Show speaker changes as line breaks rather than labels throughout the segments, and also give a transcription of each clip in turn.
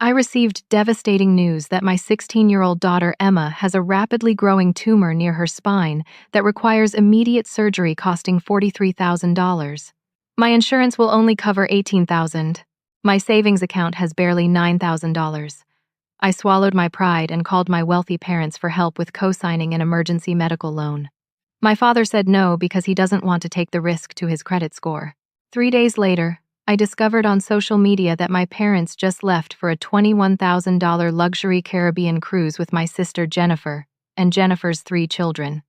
I received devastating news that my 16-year-old daughter Emma has a rapidly growing tumor near her spine that requires immediate surgery costing $43,000. My insurance will only cover $18,000. My savings account has barely $9,000. I swallowed my pride and called my wealthy parents for help with co-signing an emergency medical loan. My father said no because he doesn't want to take the risk to his credit score. 3 days later, I discovered on social media that my parents just left for a $21,000 luxury Caribbean cruise with my sister Jennifer and Jennifer's 3 children.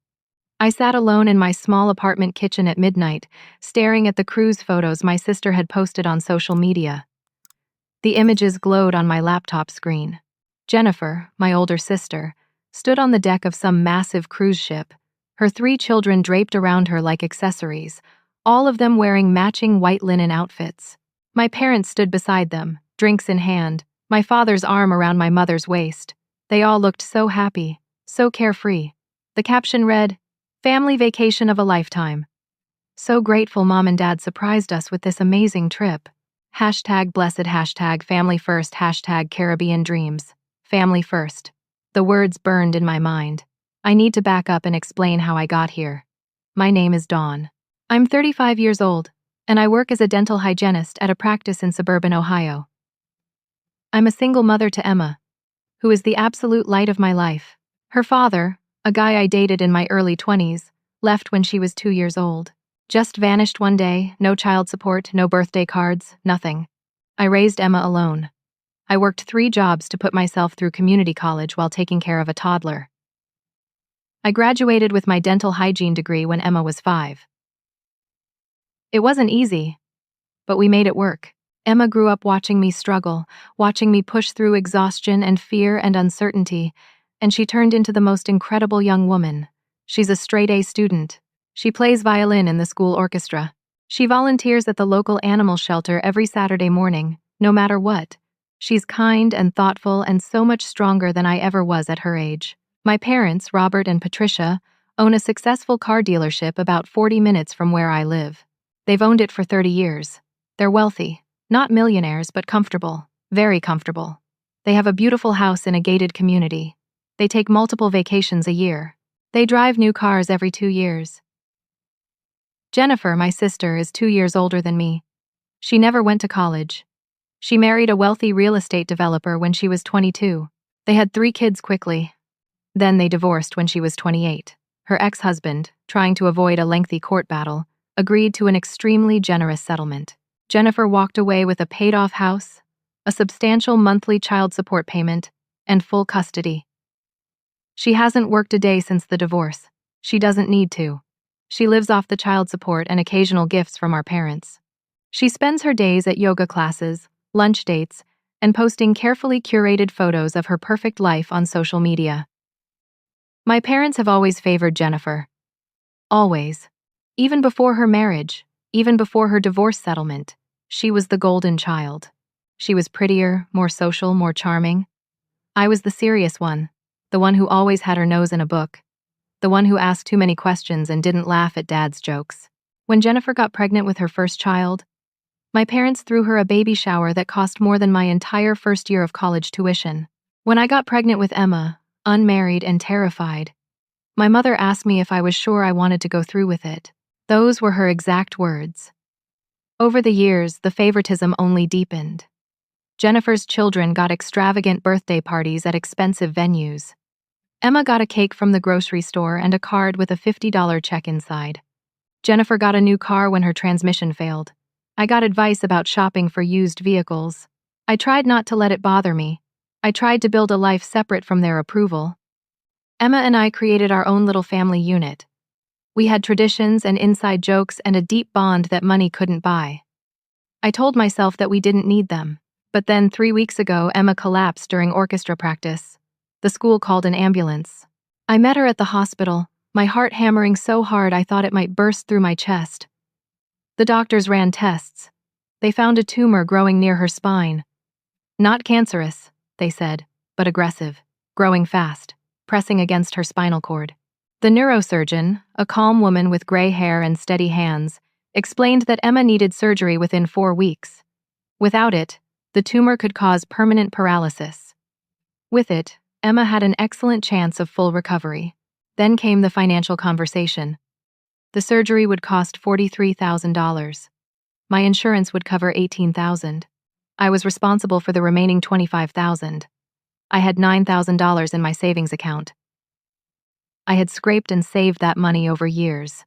I sat alone in my small apartment kitchen at midnight, staring at the cruise photos my sister had posted on social media. The images glowed on my laptop screen. Jennifer, my older sister, stood on the deck of some massive cruise ship, her 3 children draped around her like accessories, all of them wearing matching white linen outfits. My parents stood beside them, drinks in hand, my father's arm around my mother's waist. They all looked so happy, so carefree. The caption read, "Family vacation of a lifetime." So grateful Mom and Dad surprised us with this amazing trip. #blessed, #family first, #Caribbean dreams. Family first. The words burned in my mind. I need to back up and explain how I got here. My name is Dawn. I'm 35 years old, and I work as a dental hygienist at a practice in suburban Ohio. I'm a single mother to Emma, who is the absolute light of my life. Her father, a guy I dated in my early 20s, left when she was 2 years old. Just vanished one day, no child support, no birthday cards, nothing. I raised Emma alone. I worked 3 jobs to put myself through community college while taking care of a toddler. I graduated with my dental hygiene degree when Emma was 5. It wasn't easy, but we made it work. Emma grew up watching me struggle, watching me push through exhaustion and fear and uncertainty, and she turned into the most incredible young woman. She's a straight-A student. She plays violin in the school orchestra. She volunteers at the local animal shelter every Saturday morning, no matter what. She's kind and thoughtful and so much stronger than I ever was at her age. My parents, Robert and Patricia, own a successful car dealership about 40 minutes from where I live. They've owned it for 30 years. They're wealthy, not millionaires, but comfortable, very comfortable. They have a beautiful house in a gated community. They take multiple vacations a year. They drive new cars every 2 years. Jennifer, my sister, is 2 years older than me. She never went to college. She married a wealthy real estate developer when she was 22. They had 3 kids quickly. Then they divorced when she was 28. Her ex-husband, trying to avoid a lengthy court battle, agreed to an extremely generous settlement. Jennifer walked away with a paid-off house, a substantial monthly child support payment, and full custody. She hasn't worked a day since the divorce. She doesn't need to. She lives off the child support and occasional gifts from our parents. She spends her days at yoga classes, lunch dates, and posting carefully curated photos of her perfect life on social media. My parents have always favored Jennifer. Always. Even before her marriage, even before her divorce settlement, she was the golden child. She was prettier, more social, more charming. I was the serious one, the one who always had her nose in a book, the one who asked too many questions and didn't laugh at Dad's jokes. When Jennifer got pregnant with her first child, my parents threw her a baby shower that cost more than my entire first year of college tuition. When I got pregnant with Emma, unmarried and terrified, my mother asked me if I was sure I wanted to go through with it. Those were her exact words. Over the years, the favoritism only deepened. Jennifer's children got extravagant birthday parties at expensive venues. Emma got a cake from the grocery store and a card with a $50 check inside. Jennifer got a new car when her transmission failed. I got advice about shopping for used vehicles. I tried not to let it bother me. I tried to build a life separate from their approval. Emma and I created our own little family unit. We had traditions and inside jokes and a deep bond that money couldn't buy. I told myself that we didn't need them. But then 3 weeks ago, Emma collapsed during orchestra practice. The school called an ambulance. I met her at the hospital, my heart hammering so hard I thought it might burst through my chest. The doctors ran tests. They found a tumor growing near her spine. Not cancerous, they said, but aggressive, growing fast, pressing against her spinal cord. The neurosurgeon, a calm woman with gray hair and steady hands, explained that Emma needed surgery within 4 weeks. Without it, The tumor could cause permanent paralysis. With it, Emma had an excellent chance of full recovery. Then came the financial conversation. The surgery would cost $43,000. My insurance would cover $18,000. I was responsible for the remaining $25,000. I had $9,000 in my savings account. I had scraped and saved that money over years.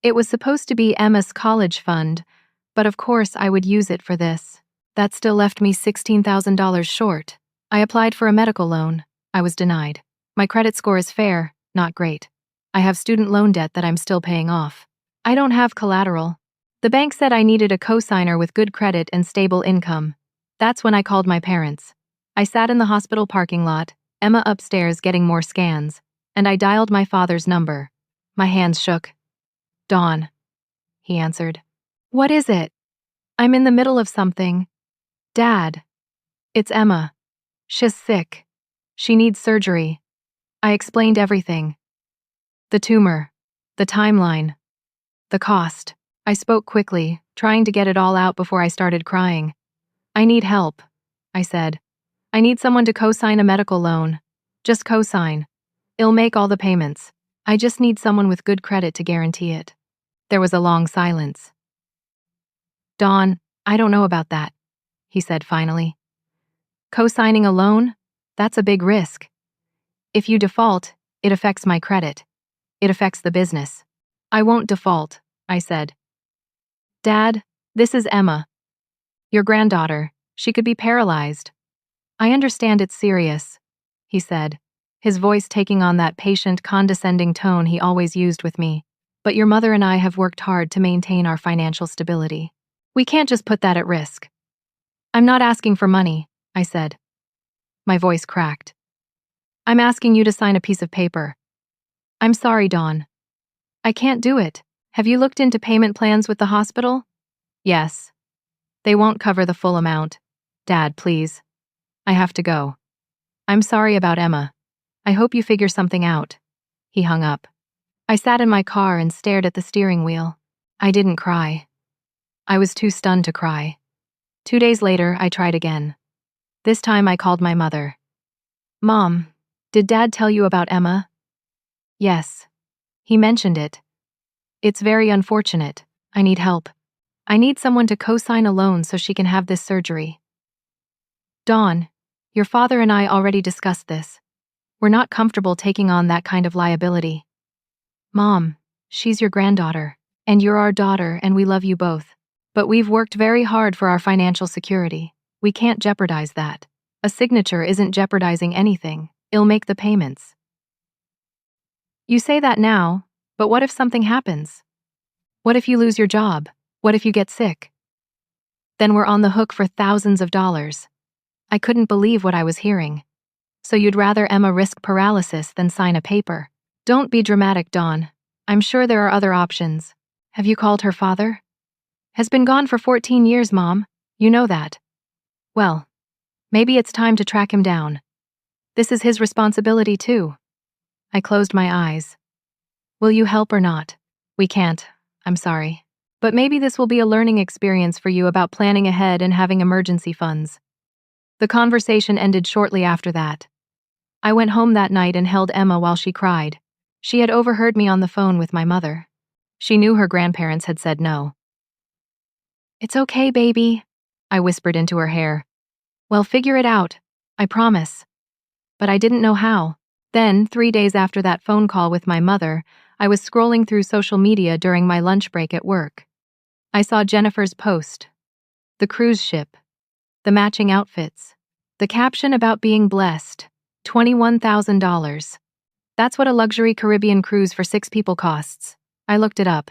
It was supposed to be Emma's college fund, but of course I would use it for this. That still left me $16,000 short. I applied for a medical loan. I was denied. My credit score is fair, not great. I have student loan debt that I'm still paying off. I don't have collateral. The bank said I needed a cosigner with good credit and stable income. That's when I called my parents. I sat in the hospital parking lot, Emma upstairs getting more scans, and I dialed my father's number. My hands shook. "Dawn," he answered. "What is it?" "I'm in the middle of something." "Dad." "It's Emma. She's sick. She needs surgery." I explained everything. The tumor, the timeline, the cost. I spoke quickly, trying to get it all out before I started crying. "I need help," I said. "I need someone to co-sign a medical loan. Just co-sign. It'll make all the payments. I just need someone with good credit to guarantee it." There was a long silence. "Dawn, I don't know about that," he said finally. "Co-signing a loan? That's a big risk. If you default, it affects my credit. It affects the business." "I won't default," I said. "Dad, this is Emma. Your granddaughter. She could be paralyzed." "I understand it's serious," he said, his voice taking on that patient, condescending tone he always used with me. "But your mother and I have worked hard to maintain our financial stability. We can't just put that at risk." "I'm not asking for money," I said. My voice cracked. "I'm asking you to sign a piece of paper." "I'm sorry, Dawn. I can't do it. Have you looked into payment plans with the hospital?" "Yes. They won't cover the full amount. Dad, please. I have to go. I'm sorry about Emma. I hope you figure something out." He hung up. I sat in my car and stared at the steering wheel. I didn't cry. I was too stunned to cry. 2 days later, I tried again. This time I called my mother. "Mom, did Dad tell you about Emma?" "Yes. He mentioned it. It's very unfortunate. I need help. I need someone to co-sign a loan so she can have this surgery." "Dawn, your father and I already discussed this. We're not comfortable taking on that kind of liability." "Mom, she's your granddaughter, and you're our daughter, and we love you both. But we've worked very hard for our financial security. We can't jeopardize that. A signature isn't jeopardizing anything. It'll make the payments." "You say that now, but what if something happens? What if you lose your job? What if you get sick? Then we're on the hook for thousands of dollars." I couldn't believe what I was hearing. "So you'd rather Emma risk paralysis than sign a paper?" "Don't be dramatic, Dawn. I'm sure there are other options. Have you called her father?" "Has been gone for 14 years, Mom. You know that." "Well, maybe it's time to track him down. This is his responsibility too." I closed my eyes. "Will you help or not?" "We can't. I'm sorry. But maybe this will be a learning experience for you about planning ahead and having emergency funds." The conversation ended shortly after that. I went home that night and held Emma while she cried. She had overheard me on the phone with my mother. She knew her grandparents had said no. "It's okay, baby," I whispered into her hair. "We'll figure it out. I promise." But I didn't know how. Then, 3 days after that phone call with my mother, I was scrolling through social media during my lunch break at work. I saw Jennifer's post. The cruise ship. The matching outfits. The caption about being blessed. $21,000. That's what a luxury Caribbean cruise for 6 people costs. I looked it up.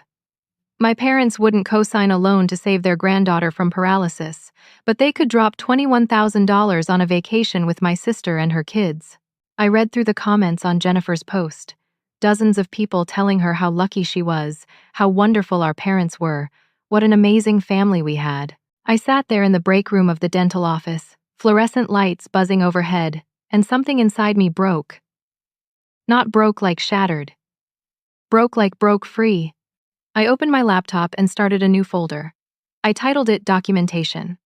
My parents wouldn't co-sign a loan to save their granddaughter from paralysis, but they could drop $21,000 on a vacation with my sister and her kids. I read through the comments on Jennifer's post. Dozens of people telling her how lucky she was, how wonderful our parents were, what an amazing family we had. I sat there in the break room of the dental office, fluorescent lights buzzing overhead, and something inside me broke. Not broke like shattered. Broke like broke free. I opened my laptop and started a new folder. I titled it Documentation.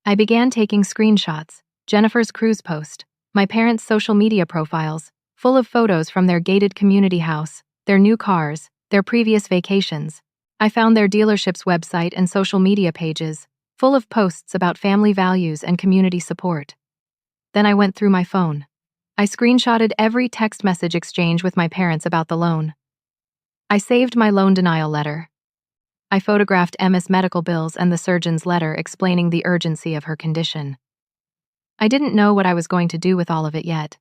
I began taking screenshots, Jennifer's cruise post, my parents' social media profiles, full of photos from their gated community house, their new cars, their previous vacations. I found their dealership's website and social media pages, full of posts about family values and community support. Then I went through my phone. I screenshotted every text message exchange with my parents about the loan. I saved my loan denial letter. I photographed Emma's medical bills and the surgeon's letter explaining the urgency of her condition. I didn't know what I was going to do with all of it yet,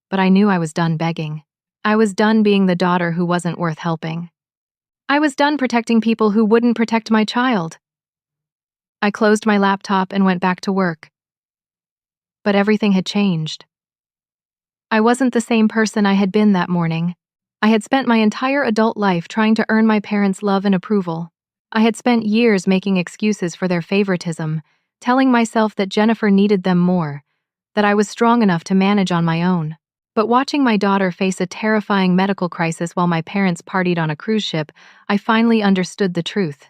but I knew I was done begging. I was done being the daughter who wasn't worth helping. I was done protecting people who wouldn't protect my child. I closed my laptop and went back to work. But everything had changed. I wasn't the same person I had been that morning. I had spent my entire adult life trying to earn my parents' love and approval. I had spent years making excuses for their favoritism, telling myself that Jennifer needed them more, that I was strong enough to manage on my own. But watching my daughter face a terrifying medical crisis while my parents partied on a cruise ship, I finally understood the truth.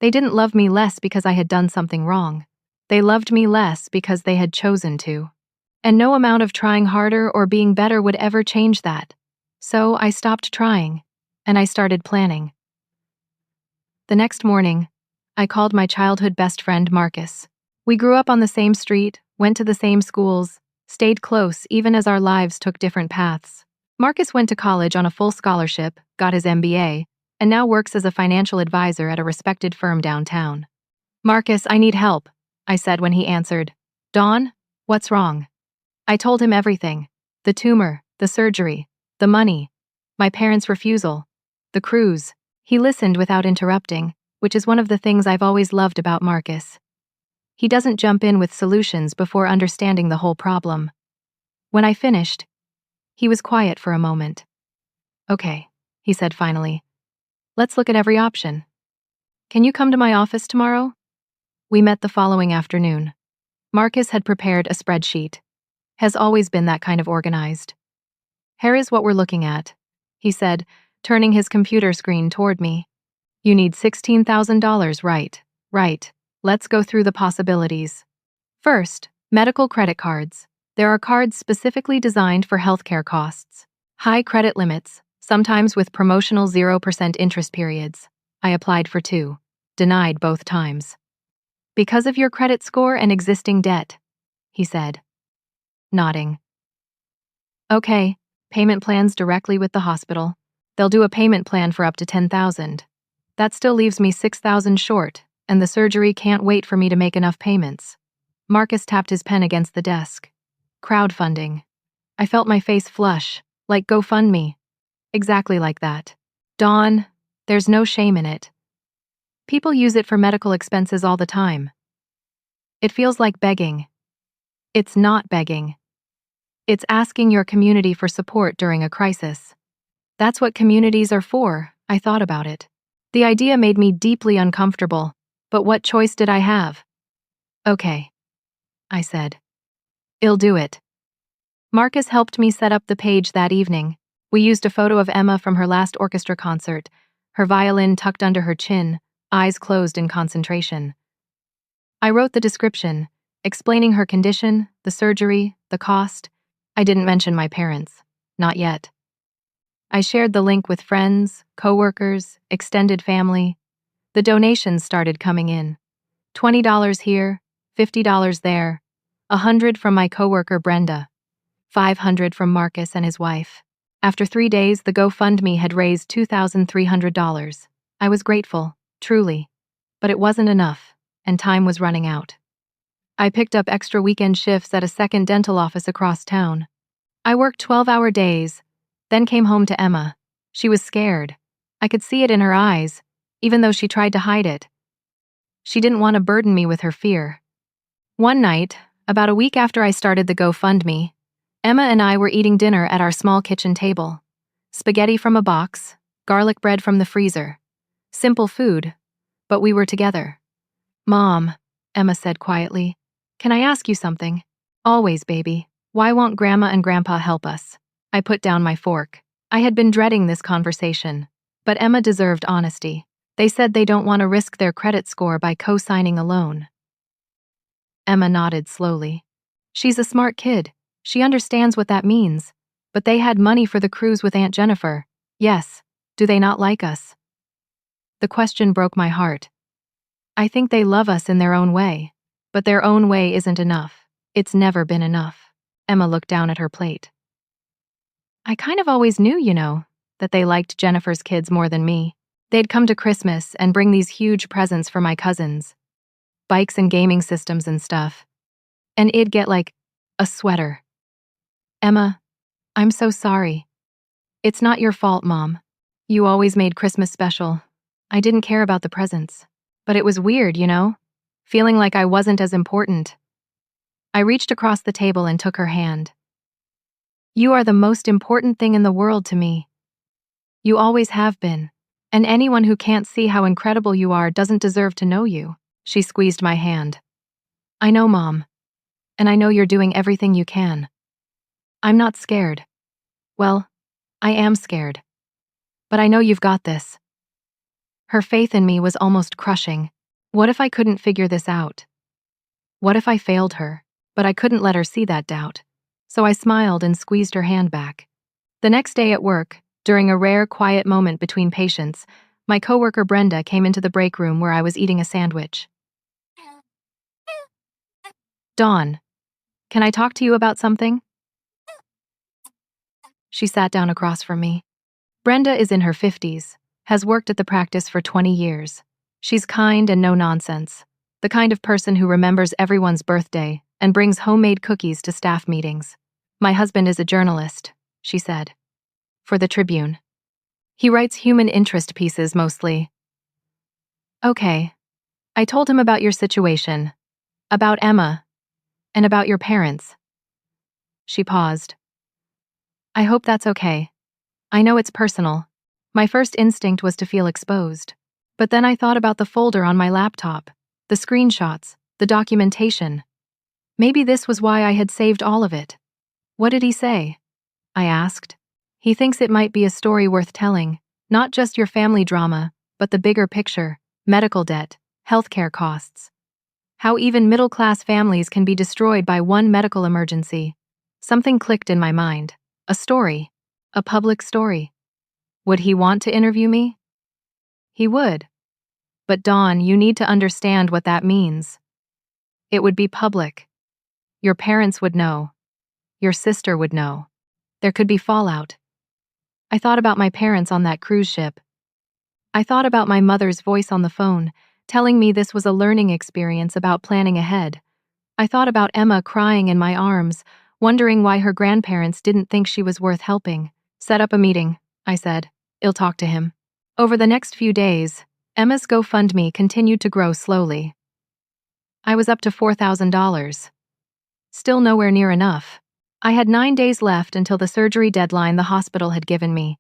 They didn't love me less because I had done something wrong. They loved me less because they had chosen to. And no amount of trying harder or being better would ever change that. So I stopped trying, and I started planning. The next morning, I called my childhood best friend Marcus. We grew up on the same street, went to the same schools, stayed close even as our lives took different paths. Marcus went to college on a full scholarship, got his MBA, and now works as a financial advisor at a respected firm downtown. "Marcus, I need help," I said when he answered. "Dawn, what's wrong?" I told him everything. The tumor, the surgery, the money, my parents' refusal, the cruise. He listened without interrupting, which is one of the things I've always loved about Marcus. He doesn't jump in with solutions before understanding the whole problem. When I finished, he was quiet for a moment. "Okay," he said finally. "Let's look at every option. Can you come to my office tomorrow?" We met the following afternoon. Marcus had prepared a spreadsheet. Has always been that kind of organized. "Here is what we're looking at," he said, turning his computer screen toward me. "You need $16,000, right? Right. Let's go through the possibilities. First, medical credit cards. There are cards specifically designed for healthcare costs. High credit limits, sometimes with promotional 0% interest periods. I applied for 2. Denied both times. Because of your credit score and existing debt," he said, nodding. "Okay, payment plans directly with the hospital. They'll do a payment plan for up to $10,000. That still leaves me $6,000 short, and the surgery can't wait for me to make enough payments." Marcus tapped his pen against the desk. "Crowdfunding." I felt my face flush, like GoFundMe. Exactly like that. "Dawn, there's no shame in it. People use it for medical expenses all the time. It feels like begging. It's not begging. It's asking your community for support during a crisis. That's what communities are for." I thought about it. The idea made me deeply uncomfortable, but what choice did I have? "Okay," I said. "I'll do it." Marcus helped me set up the page that evening. We used a photo of Emma from her last orchestra concert, her violin tucked under her chin, eyes closed in concentration. I wrote the description, explaining her condition, the surgery, the cost. I didn't mention my parents. Not yet. I shared the link with friends, coworkers, extended family. The donations started coming in. $20 here, $50 there, $100 from my coworker Brenda, $500 from Marcus and his wife. After 3 days, the GoFundMe had raised $2,300. I was grateful, truly. But it wasn't enough, and time was running out. I picked up extra weekend shifts at a second dental office across town. I worked 12-hour days, then came home to Emma. She was scared. I could see it in her eyes, even though she tried to hide it. She didn't want to burden me with her fear. One night, about a week after I started the GoFundMe, Emma and I were eating dinner at our small kitchen table. Spaghetti from a box, garlic bread from the freezer. Simple food, but we were together. "Mom," Emma said quietly, "can I ask you something?" "Always, baby. Why won't Grandma and Grandpa help us?" I put down my fork. I had been dreading this conversation, but Emma deserved honesty. They said they don't want to risk their credit score by co-signing a loan. Emma nodded slowly. She's a smart kid. She understands what that means. But they had money for the cruise with Aunt Jennifer. Yes. Do they not like us? The question broke my heart. I think they love us in their own way. But their own way isn't enough. It's never been enough. Emma looked down at her plate. I kind of always knew, that they liked Jennifer's kids more than me. They'd come to Christmas and bring these huge presents for my cousins. Bikes and gaming systems and stuff. And it'd get like a sweater. Emma, I'm so sorry. It's not your fault, Mom. You always made Christmas special. I didn't care about the presents. But it was weird, feeling like I wasn't as important. I reached across the table and took her hand. You are the most important thing in the world to me. You always have been. And anyone who can't see how incredible you are doesn't deserve to know you. She squeezed my hand. I know, Mom. And I know you're doing everything you can. I'm not scared. Well, I am scared. But I know you've got this. Her faith in me was almost crushing. What if I couldn't figure this out? What if I failed her? But I couldn't let her see that doubt. So I smiled and squeezed her hand back. The next day at work, during a rare quiet moment between patients, my coworker Brenda came into the break room where I was eating a sandwich. Dawn, can I talk to you about something? She sat down across from me. Brenda is in her 50s, has worked at the practice for 20 years. She's kind and no nonsense, the kind of person who remembers everyone's birthday and brings homemade cookies to staff meetings. My husband is a journalist, she said, for the Tribune. He writes human interest pieces mostly. Okay. I told him about your situation, about Emma, and about your parents. She paused. I hope that's okay. I know it's personal. My first instinct was to feel exposed. But then I thought about the folder on my laptop, the screenshots, the documentation. Maybe this was why I had saved all of it. What did he say? I asked. He thinks it might be a story worth telling, not just your family drama, but the bigger picture, medical debt, healthcare costs. How even middle-class families can be destroyed by one medical emergency. Something clicked in my mind. A story. A public story. Would he want to interview me? He would. But Dawn, you need to understand what that means. It would be public. Your parents would know. Your sister would know. There could be fallout. I thought about my parents on that cruise ship. I thought about my mother's voice on the phone, telling me this was a learning experience about planning ahead. I thought about Emma crying in my arms, wondering why her grandparents didn't think she was worth helping. Set up a meeting, I said. I'll talk to him. Over the next few days, Emma's GoFundMe continued to grow slowly. I was up to $4,000. Still nowhere near enough. I had 9 days left until the surgery deadline the hospital had given me.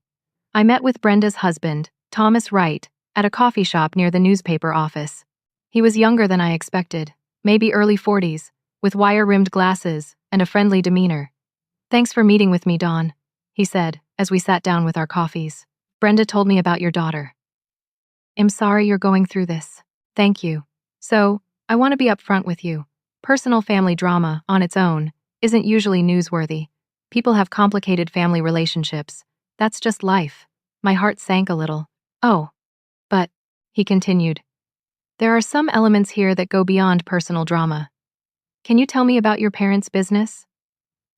I met with Brenda's husband, Thomas Wright, at a coffee shop near the newspaper office. He was younger than I expected, maybe early 40s, with wire-rimmed glasses and a friendly demeanor. Thanks for meeting with me, Dawn, he said, as we sat down with our coffees. Brenda told me about your daughter. I'm sorry you're going through this. Thank you. So, I want to be upfront with you. Personal family drama, on its own, isn't usually newsworthy. People have complicated family relationships. That's just life. My heart sank a little. Oh. But, he continued, there are some elements here that go beyond personal drama. Can you tell me about your parents' business?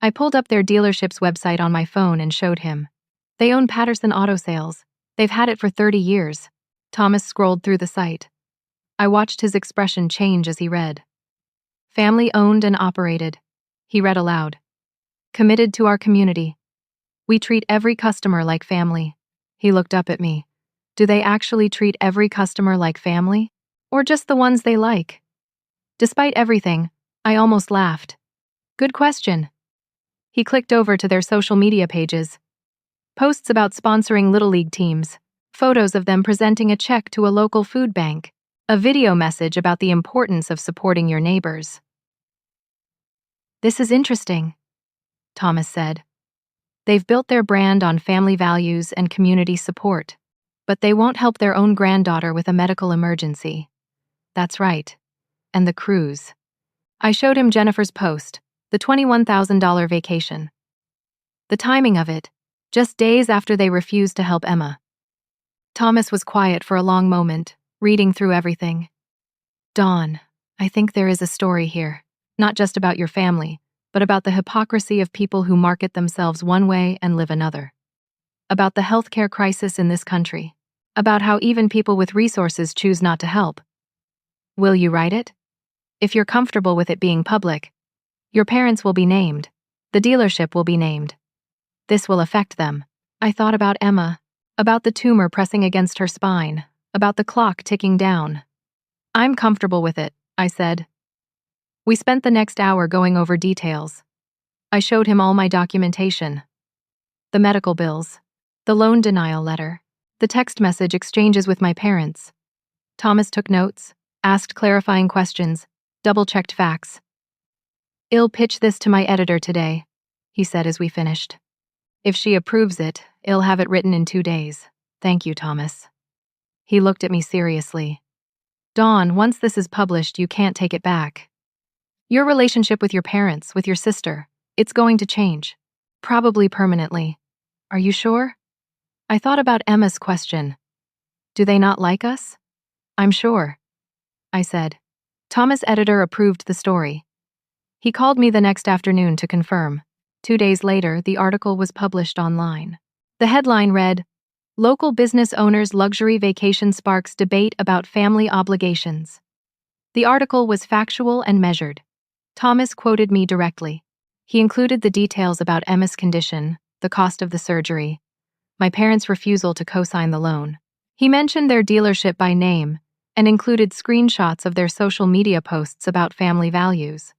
I pulled up their dealership's website on my phone and showed him. They own Patterson Auto Sales. They've had it for 30 years. Thomas scrolled through the site. I watched his expression change as he read. Family owned and operated. He read aloud. Committed to our community. We treat every customer like family. He looked up at me. Do they actually treat every customer like family? Or just the ones they like? Despite everything, I almost laughed. Good question. He clicked over to their social media pages. Posts about sponsoring Little League teams. Photos of them presenting a check to a local food bank. A video message about the importance of supporting your neighbors. This is interesting, Thomas said. They've built their brand on family values and community support, but they won't help their own granddaughter with a medical emergency. That's right. And the cruise. I showed him Jennifer's post, the $21,000 vacation. The timing of it, just days after they refused to help Emma. Thomas was quiet for a long moment, reading through everything. Dawn, I think there is a story here, not just about your family, but about the hypocrisy of people who market themselves one way and live another. About the healthcare crisis in this country. About how even people with resources choose not to help. Will you write it? If you're comfortable with it being public, your parents will be named. The dealership will be named. This will affect them. I thought about Emma, about the tumor pressing against her spine, about the clock ticking down. I'm comfortable with it, I said. We spent the next hour going over details. I showed him all my documentation. The medical bills, the loan denial letter, the text message exchanges with my parents. Thomas took notes, asked clarifying questions, double-checked facts. I'll pitch this to my editor today, he said as we finished. If she approves it, I'll have it written in 2 days. Thank you, Thomas. He looked at me seriously. Dawn, once this is published, you can't take it back. Your relationship with your parents, with your sister, it's going to change. Probably permanently. Are you sure? I thought about Emma's question. Do they not like us? I'm sure, I said. Thomas' editor approved the story. He called me the next afternoon to confirm. 2 days later, the article was published online. The headline read, Local Business Owners' Luxury Vacation Sparks Debate About Family Obligations. The article was factual and measured. Thomas quoted me directly. He included the details about Emma's condition, the cost of the surgery, my parents' refusal to co-sign the loan. He mentioned their dealership by name and included screenshots of their social media posts about family values.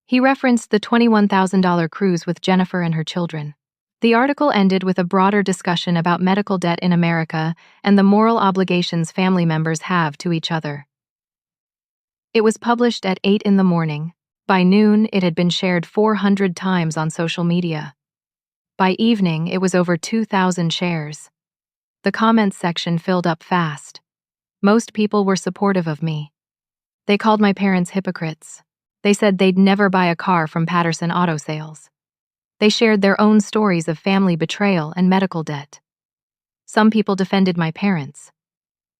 He referenced the $21,000 cruise with Jennifer and her children. The article ended with a broader discussion about medical debt in America and the moral obligations family members have to each other. It was published at 8 in the morning. By noon, it had been shared 400 times on social media. By evening, it was over 2,000 shares. The comments section filled up fast. Most people were supportive of me. They called my parents hypocrites. They said they'd never buy a car from Patterson Auto Sales. They shared their own stories of family betrayal and medical debt. Some people defended my parents.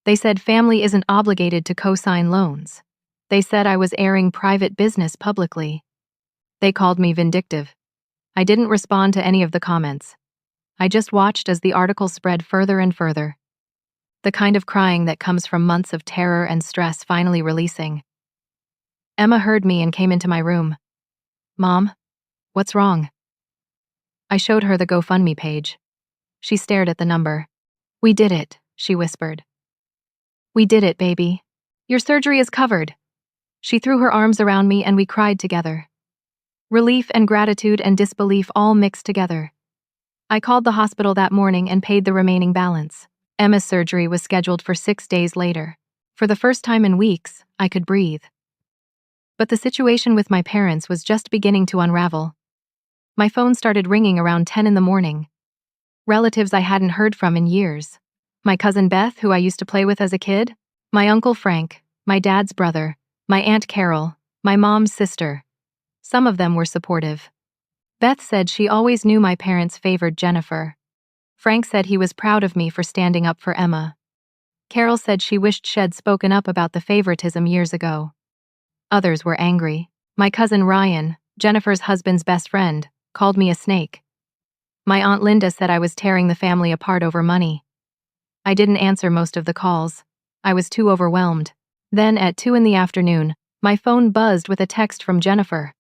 They said family isn't obligated to co-sign loans. They said I was airing private business publicly. They called me vindictive. I didn't respond to any of the comments. I just watched as the article spread further and further. The kind of crying that comes from months of terror and stress finally releasing. Emma heard me and came into my room. Mom, what's wrong? I showed her the GoFundMe page. She stared at the number. We did it, she whispered. We did it, baby. Your surgery is covered. She threw her arms around me and we cried together. Relief and gratitude and disbelief all mixed together. I called the hospital that morning and paid the remaining balance. Emma's surgery was scheduled for 6 days later. For the first time in weeks, I could breathe. But the situation with my parents was just beginning to unravel. My phone started ringing around 10 in the morning. Relatives I hadn't heard from in years. My cousin Beth, who I used to play with as a kid. My uncle Frank, my dad's brother, my aunt Carol, my mom's sister. Some of them were supportive. Beth said she always knew my parents favored Jennifer. Frank said he was proud of me for standing up for Emma. Carol said she wished she'd spoken up about the favoritism years ago. Others were angry. My cousin Ryan, Jennifer's husband's best friend, called me a snake. My Aunt Linda said I was tearing the family apart over money. I didn't answer most of the calls. I was too overwhelmed. Then at 2 in the afternoon, my phone buzzed with a text from Jennifer.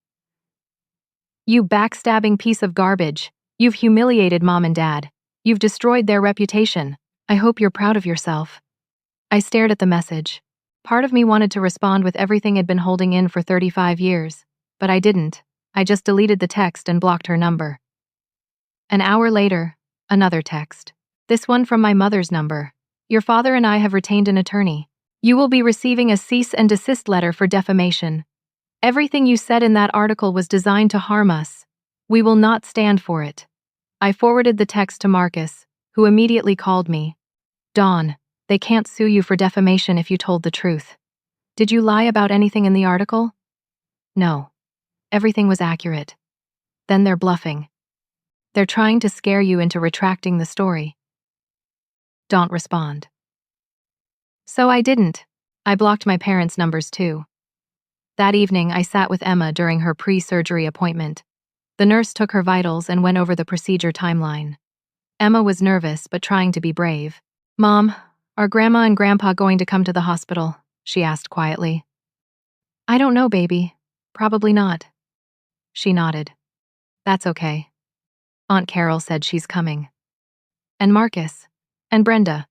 You backstabbing piece of garbage. You've humiliated Mom and Dad. You've destroyed their reputation. I hope you're proud of yourself. I stared at the message. Part of me wanted to respond with everything I'd been holding in for 35 years, but I didn't. I just deleted the text and blocked her number. An hour later, another text. This one from my mother's number. Your father and I have retained an attorney. You will be receiving a cease and desist letter for defamation. Everything you said in that article was designed to harm us. We will not stand for it. I forwarded the text to Marcus, who immediately called me. Dawn, they can't sue you for defamation if you told the truth. Did you lie about anything in the article? No. Everything was accurate. Then they're bluffing. They're trying to scare you into retracting the story. Don't respond. So I didn't. I blocked my parents' numbers too. That evening, I sat with Emma during her pre-surgery appointment. The nurse took her vitals and went over the procedure timeline. Emma was nervous but trying to be brave. "Mom, are Grandma and Grandpa going to come to the hospital?" she asked quietly. "I don't know, baby. Probably not." She nodded. "That's okay. Aunt Carol said she's coming. And Marcus. And Brenda."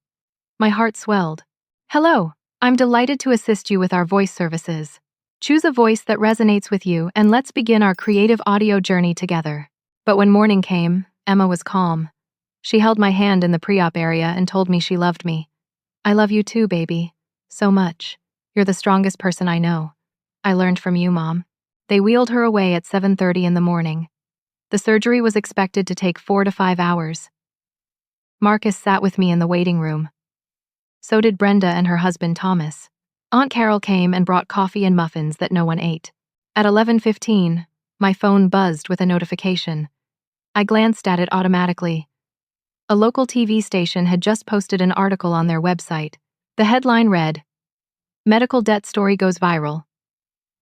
My heart swelled. "Hello, I'm delighted to assist you with our voice services. Choose a voice that resonates with you and let's begin our creative audio journey together." But when morning came, Emma was calm. She held my hand in the pre-op area and told me she loved me. "I love you too, baby. So much. You're the strongest person I know. I learned from you, Mom." They wheeled her away at 7:30 in the morning. The surgery was expected to take 4 to 5 hours. Marcus sat with me in the waiting room. So did Brenda and her husband Thomas. Aunt Carol came and brought coffee and muffins that no one ate. At 11:15, my phone buzzed with a notification. I glanced at it automatically. A local TV station had just posted an article on their website. The headline read, "Medical debt story goes viral.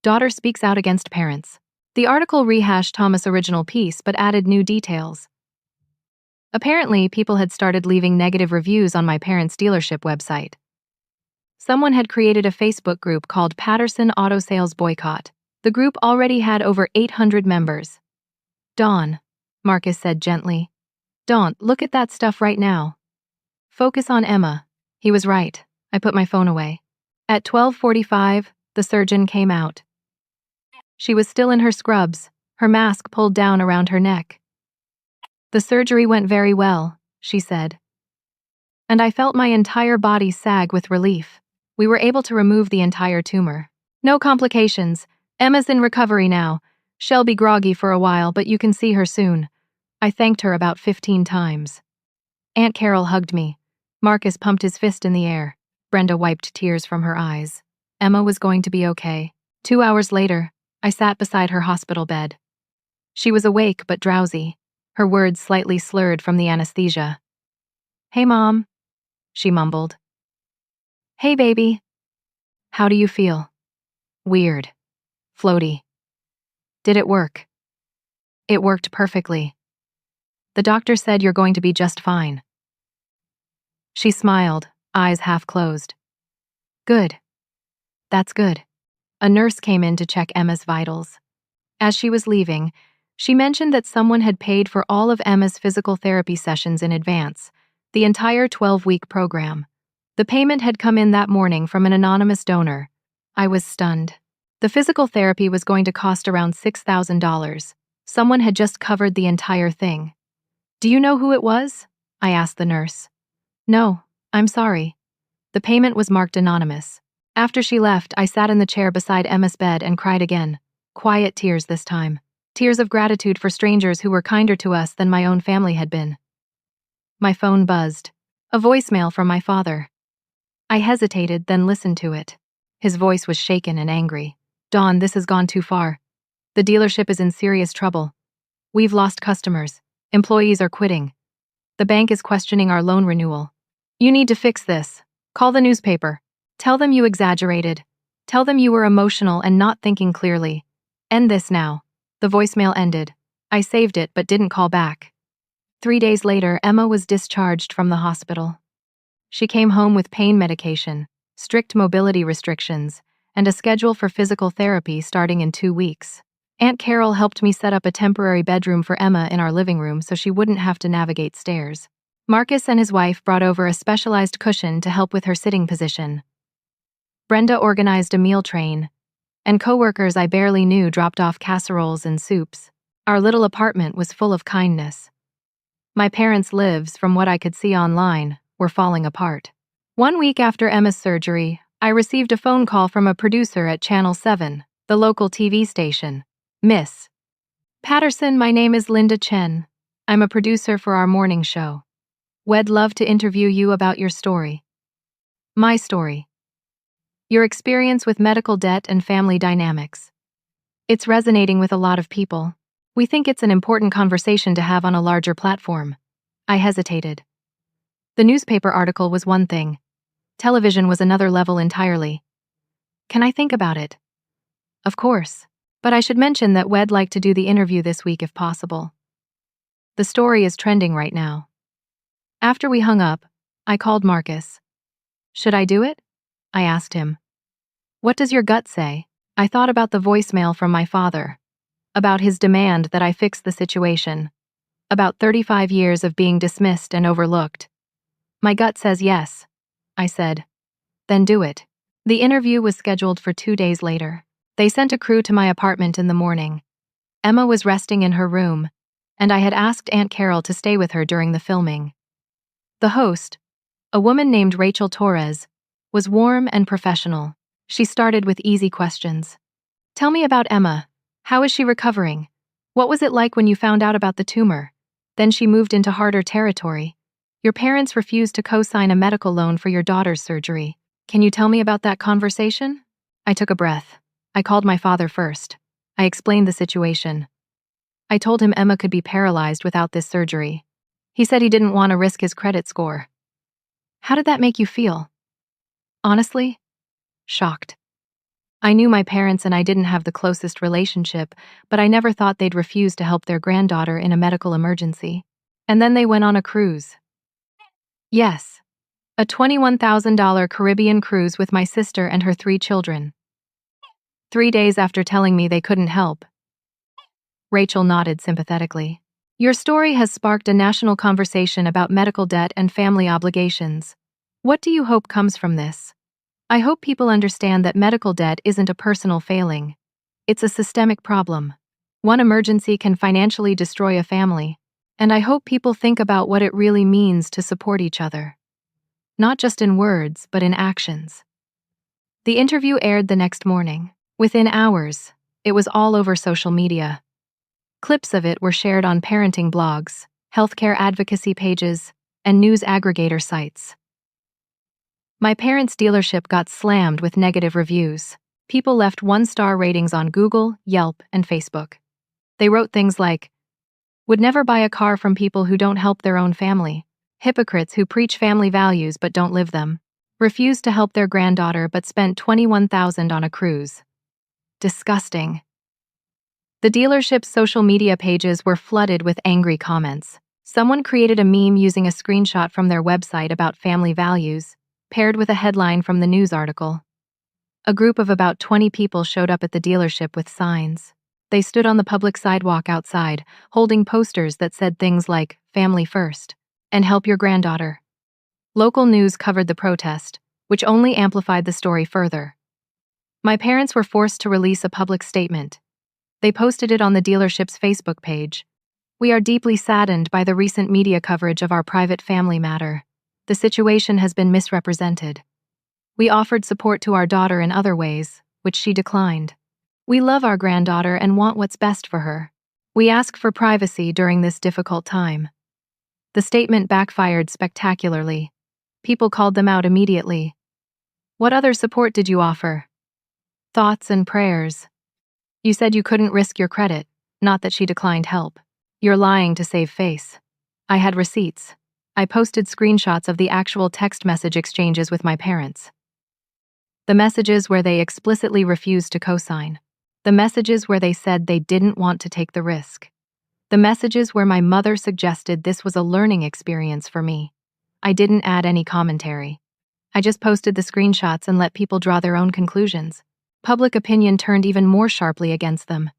Daughter speaks out against parents." The article rehashed Thomas' original piece but added new details. Apparently, people had started leaving negative reviews on my parents' dealership website. Someone had created a Facebook group called Patterson Auto Sales Boycott. The group already had over 800 members. "Dawn," Marcus said gently. "Don't look at that stuff right now. Focus on Emma." He was right. I put my phone away. At 12:45, the surgeon came out. She was still in her scrubs, her mask pulled down around her neck. "The surgery went very well," she said. And I felt my entire body sag with relief. We were able to remove the entire tumor. "No complications. Emma's in recovery now. She'll be groggy for a while, but you can see her soon." I thanked her about 15 times. Aunt Carol hugged me. Marcus pumped his fist in the air. Brenda wiped tears from her eyes. Emma was going to be okay. 2 hours later, I sat beside her hospital bed. She was awake but drowsy, her words slightly slurred from the anesthesia. "Hey, Mom," she mumbled. "Hey, baby. How do you feel?" "Weird. Floaty." "Did it work?" "It worked perfectly. The doctor said you're going to be just fine." She smiled, eyes half closed. "Good. That's good." A nurse came in to check Emma's vitals. As she was leaving, she mentioned that someone had paid for all of Emma's physical therapy sessions in advance, the entire 12-week program. The payment had come in that morning from an anonymous donor. I was stunned. The physical therapy was going to cost around $6,000. Someone had just covered the entire thing. "Do you know who it was?" I asked the nurse. "No, I'm sorry." The payment was marked anonymous. After she left, I sat in the chair beside Emma's bed and cried again. Quiet tears this time. Tears of gratitude for strangers who were kinder to us than my own family had been. My phone buzzed. A voicemail from my father. I hesitated, then listened to it. His voice was shaken and angry. "Dawn, this has gone too far. The dealership is in serious trouble. We've lost customers. Employees are quitting. The bank is questioning our loan renewal. You need to fix this. Call the newspaper. Tell them you exaggerated. Tell them you were emotional and not thinking clearly. End this now." The voicemail ended. I saved it but didn't call back. 3 days later, Emma was discharged from the hospital. She came home with pain medication, strict mobility restrictions, and a schedule for physical therapy starting in 2 weeks. Aunt Carol helped me set up a temporary bedroom for Emma in our living room so she wouldn't have to navigate stairs. Marcus and his wife brought over a specialized cushion to help with her sitting position. Brenda organized a meal train, and coworkers I barely knew dropped off casseroles and soups. Our little apartment was full of kindness. My parents' lives, from what I could see online, were falling apart. 1 week after Emma's surgery, I received a phone call from a producer at Channel 7, the local TV station. "Miss Patterson, my name is Linda Chen. I'm a producer for our morning show. We'd love to interview you about your story." My story. Your experience with medical debt and family dynamics. It's resonating with a lot of people. We think it's an important conversation to have on a larger platform. I hesitated. The newspaper article was one thing. Television was another level entirely. Can I think about it? Of course. But I should mention that we'd like to do the interview this week if possible. The story is trending right now. After we hung up, I called Marcus. Should I do it? I asked him. What does your gut say? I thought about the voicemail from my father, about his demand that I fix the situation, about 35 years of being dismissed and overlooked. My gut says yes, I said. Then do it. The interview was scheduled for 2 days later. They sent a crew to my apartment in the morning. Emma was resting in her room, and I had asked Aunt Carol to stay with her during the filming. The host, a woman named Rachel Torres, was warm and professional. She started with easy questions. Tell me about Emma. How is she recovering? What was it like when you found out about the tumor? Then she moved into harder territory. Your parents refused to co-sign a medical loan for your daughter's surgery. Can you tell me about that conversation? I took a breath. I called my father first. I explained the situation. I told him Emma could be paralyzed without this surgery. He said he didn't want to risk his credit score. How did that make you feel? Honestly, shocked. I knew my parents and I didn't have the closest relationship, but I never thought they'd refuse to help their granddaughter in a medical emergency. And then they went on a cruise. Yes, a $21,000 Caribbean cruise with my sister and her 3 children. 3 days after telling me they couldn't help. Rachel nodded sympathetically. Your story has sparked a national conversation about medical debt and family obligations. What do you hope comes from this? I hope people understand that medical debt isn't a personal failing. It's a systemic problem. One emergency can financially destroy a family, and I hope people think about what it really means to support each other. Not just in words, but in actions. The interview aired the next morning. Within hours, it was all over social media. Clips of it were shared on parenting blogs, healthcare advocacy pages, and news aggregator sites. My parents' dealership got slammed with negative reviews. People left 1-star ratings on Google, Yelp, and Facebook. They wrote things like, would never buy a car from people who don't help their own family, hypocrites who preach family values but don't live them, refused to help their granddaughter but spent $21,000 on a cruise. Disgusting. The dealership's social media pages were flooded with angry comments. Someone created a meme using a screenshot from their website about family values, paired with a headline from the news article. A group of about 20 people showed up at the dealership with signs. They stood on the public sidewalk outside, holding posters that said things like, "Family first," and "Help your granddaughter." Local news covered the protest, which only amplified the story further. My parents were forced to release a public statement. They posted it on the dealership's Facebook page. We are deeply saddened by the recent media coverage of our private family matter. The situation has been misrepresented. We offered support to our daughter in other ways, which she declined. We love our granddaughter and want what's best for her. We ask for privacy during this difficult time. The statement backfired spectacularly. People called them out immediately. What other support did you offer? Thoughts and prayers. You said you couldn't risk your credit, not that she declined help. You're lying to save face. I had receipts. I posted screenshots of the actual text message exchanges with my parents. The messages where they explicitly refused to co-sign. The messages where they said they didn't want to take the risk. The messages where my mother suggested this was a learning experience for me. I didn't add any commentary. I just posted the screenshots and let people draw their own conclusions. Public opinion turned even more sharply against them.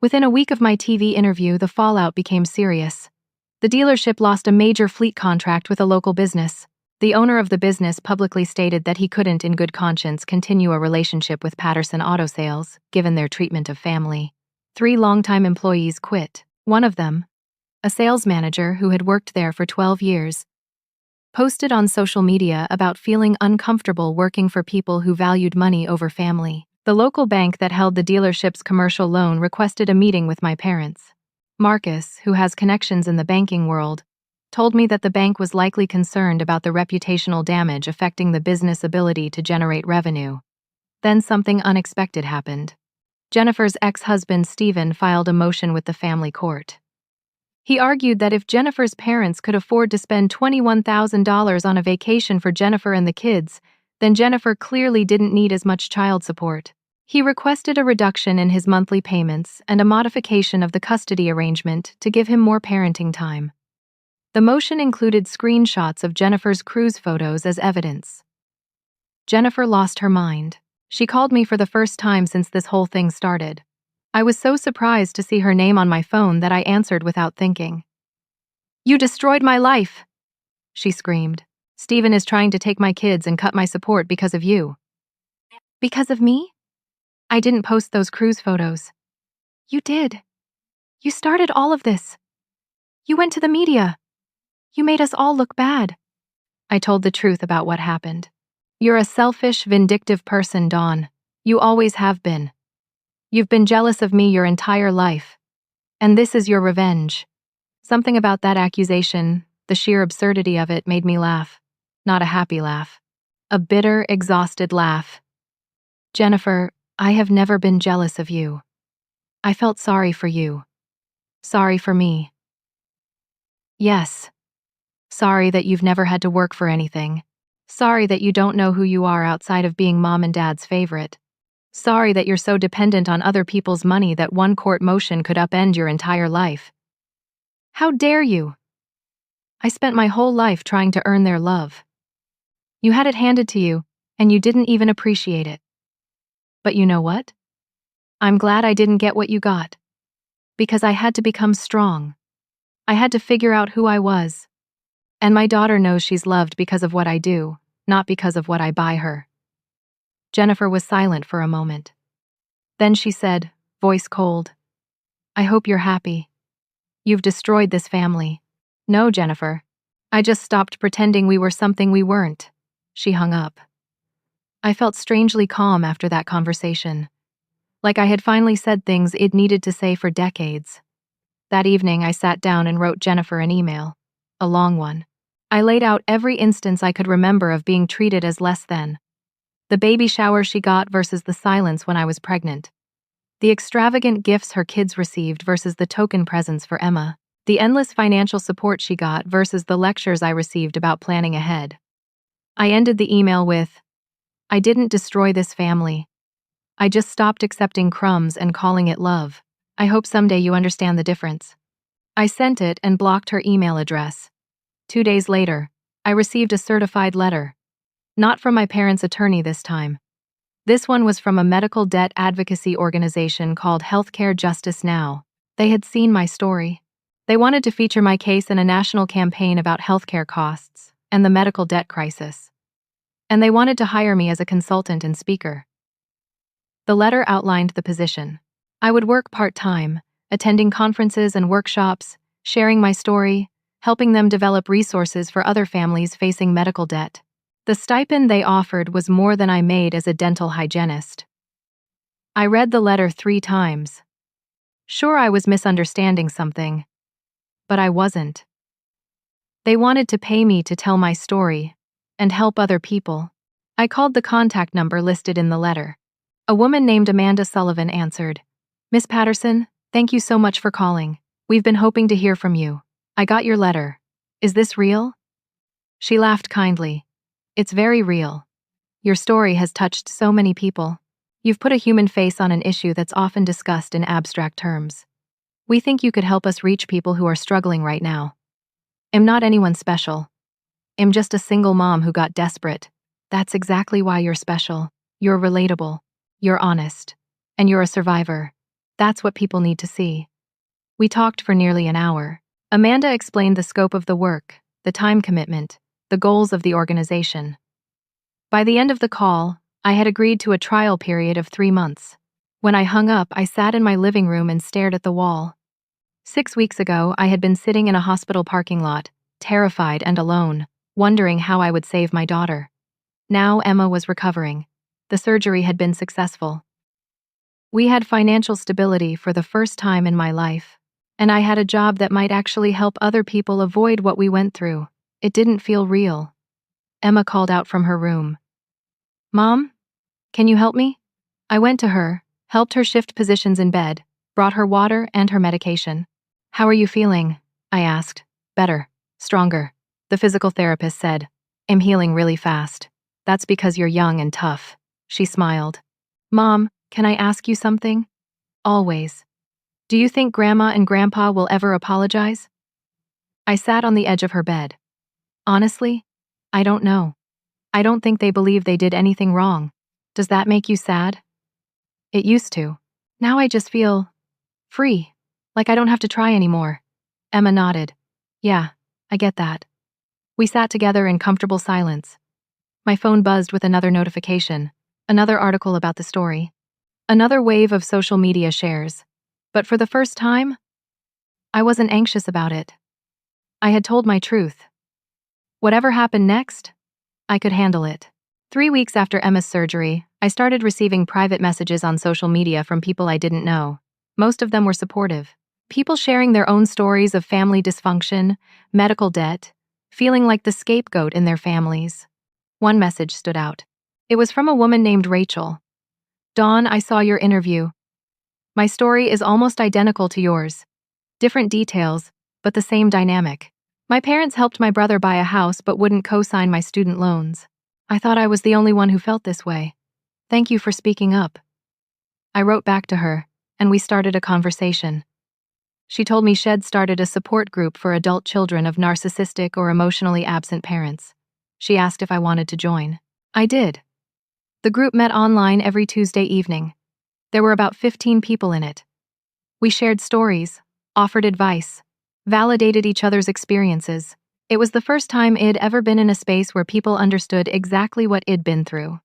Within a week of my TV interview, the fallout became serious. The dealership lost a major fleet contract with a local business. The owner of the business publicly stated that he couldn't, in good conscience, continue a relationship with Patterson Auto Sales, given their treatment of family. 3 longtime employees quit. One of them, a sales manager who had worked there for 12 years, posted on social media about feeling uncomfortable working for people who valued money over family. The local bank that held the dealership's commercial loan requested a meeting with my parents. Marcus, who has connections in the banking world, told me that the bank was likely concerned about the reputational damage affecting the business' ability to generate revenue. Then something unexpected happened. Jennifer's ex-husband, Stephen, filed a motion with the family court. He argued that if Jennifer's parents could afford to spend $21,000 on a vacation for Jennifer and the kids, then Jennifer clearly didn't need as much child support. He requested a reduction in his monthly payments and a modification of the custody arrangement to give him more parenting time. The motion included screenshots of Jennifer's cruise photos as evidence. Jennifer lost her mind. She called me for the first time since this whole thing started. I was so surprised to see her name on my phone that I answered without thinking. "You destroyed my life!" she screamed. "Stephen is trying to take my kids and cut my support because of you." "Because of me? I didn't post those cruise photos." "You did. You started all of this. You went to the media. You made us all look bad." I told the truth about what happened. "You're a selfish, vindictive person, Dawn. You always have been. You've been jealous of me your entire life. And this is your revenge." Something about that accusation, the sheer absurdity of it, made me laugh. Not a happy laugh. A bitter, exhausted laugh. "Jennifer, I have never been jealous of you. I felt sorry for you. Sorry for me. Yes. Sorry that you've never had to work for anything. Sorry that you don't know who you are outside of being mom and dad's favorite. Sorry that you're so dependent on other people's money that one court motion could upend your entire life. How dare you? I spent my whole life trying to earn their love. You had it handed to you, and you didn't even appreciate it. But you know what? I'm glad I didn't get what you got. Because I had to become strong. I had to figure out who I was. And my daughter knows she's loved because of what I do, not because of what I buy her." Jennifer was silent for a moment. Then she said, voice cold, "I hope you're happy. You've destroyed this family." "No, Jennifer. I just stopped pretending we were something we weren't." She hung up. I felt strangely calm after that conversation. Like I had finally said things I'd needed to say for decades. That evening, I sat down and wrote Jennifer an email. A long one. I laid out every instance I could remember of being treated as less than. The baby shower she got versus the silence when I was pregnant. The extravagant gifts her kids received versus the token presents for Emma. The endless financial support she got versus the lectures I received about planning ahead. I ended the email with, "I didn't destroy this family. I just stopped accepting crumbs and calling it love. I hope someday you understand the difference." I sent it and blocked her email address. 2 days later, I received a certified letter. Not from my parents' attorney this time. This one was from a medical debt advocacy organization called Healthcare Justice Now. They had seen my story. They wanted to feature my case in a national campaign about healthcare costs and the medical debt crisis. And they wanted to hire me as a consultant and speaker. The letter outlined the position. I would work part-time, attending conferences and workshops, sharing my story, helping them develop resources for other families facing medical debt. The stipend they offered was more than I made as a dental hygienist. I read the letter 3 times. Sure, I was misunderstanding something, but I wasn't. They wanted to pay me to tell my story and help other people. I called the contact number listed in the letter. A woman named Amanda Sullivan answered. "Miss Patterson, thank you so much for calling. We've been hoping to hear from you. I got your letter. Is this real?" She laughed kindly. "It's very real. Your story has touched so many people. You've put a human face on an issue that's often discussed in abstract terms. We think you could help us reach people who are struggling right now. I'm not anyone special. I'm just a single mom who got desperate. That's exactly why you're special. You're relatable. You're honest. And you're a survivor. That's what people need to see." We talked for nearly an hour. Amanda explained the scope of the work, the time commitment, the goals of the organization. By the end of the call, I had agreed to a trial period of 3 months. When I hung up, I sat in my living room and stared at the wall. 6 weeks ago, I had been sitting in a hospital parking lot, terrified and alone, wondering how I would save my daughter. Now Emma was recovering. The surgery had been successful. We had financial stability for the first time in my life. And I had a job that might actually help other people avoid what we went through. It didn't feel real. Emma called out from her room. "Mom? Can you help me?" I went to her, helped her shift positions in bed, brought her water and her medication. "How are you feeling?" I asked. "Better. Stronger," the physical therapist said. "I'm healing really fast." "That's because you're young and tough." She smiled. "Mom, can I ask you something?" "Always." "Do you think Grandma and Grandpa will ever apologize?" I sat on the edge of her bed. "Honestly, I don't know. I don't think they believe they did anything wrong." "Does that make you sad?" "It used to. Now I just feel free, like I don't have to try anymore." Emma nodded. "Yeah, I get that." We sat together in comfortable silence. My phone buzzed with another notification, another article about the story, another wave of social media shares. But for the first time, I wasn't anxious about it. I had told my truth. Whatever happened next, I could handle it. 3 weeks after Emma's surgery, I started receiving private messages on social media from people I didn't know. Most of them were supportive. People sharing their own stories of family dysfunction, medical debt, feeling like the scapegoat in their families. One message stood out. It was from a woman named Rachel. "Dawn, I saw your interview. My story is almost identical to yours. Different details, but the same dynamic. My parents helped my brother buy a house but wouldn't co-sign my student loans. I thought I was the only one who felt this way. Thank you for speaking up." I wrote back to her, and we started a conversation. She told me she'd started a support group for adult children of narcissistic or emotionally absent parents. She asked if I wanted to join. I did. The group met online every Tuesday evening. There were about 15 people in it. We shared stories, offered advice, validated each other's experiences. It was the first time I'd ever been in a space where people understood exactly what I'd been through.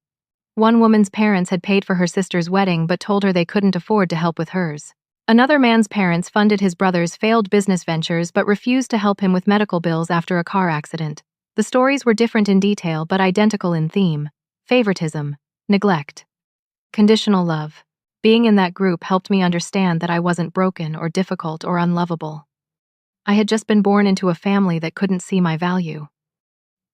One woman's parents had paid for her sister's wedding but told her they couldn't afford to help with hers. Another man's parents funded his brother's failed business ventures but refused to help him with medical bills after a car accident. The stories were different in detail but identical in theme: favoritism, neglect, conditional love. Being in that group helped me understand that I wasn't broken or difficult or unlovable. I had just been born into a family that couldn't see my value.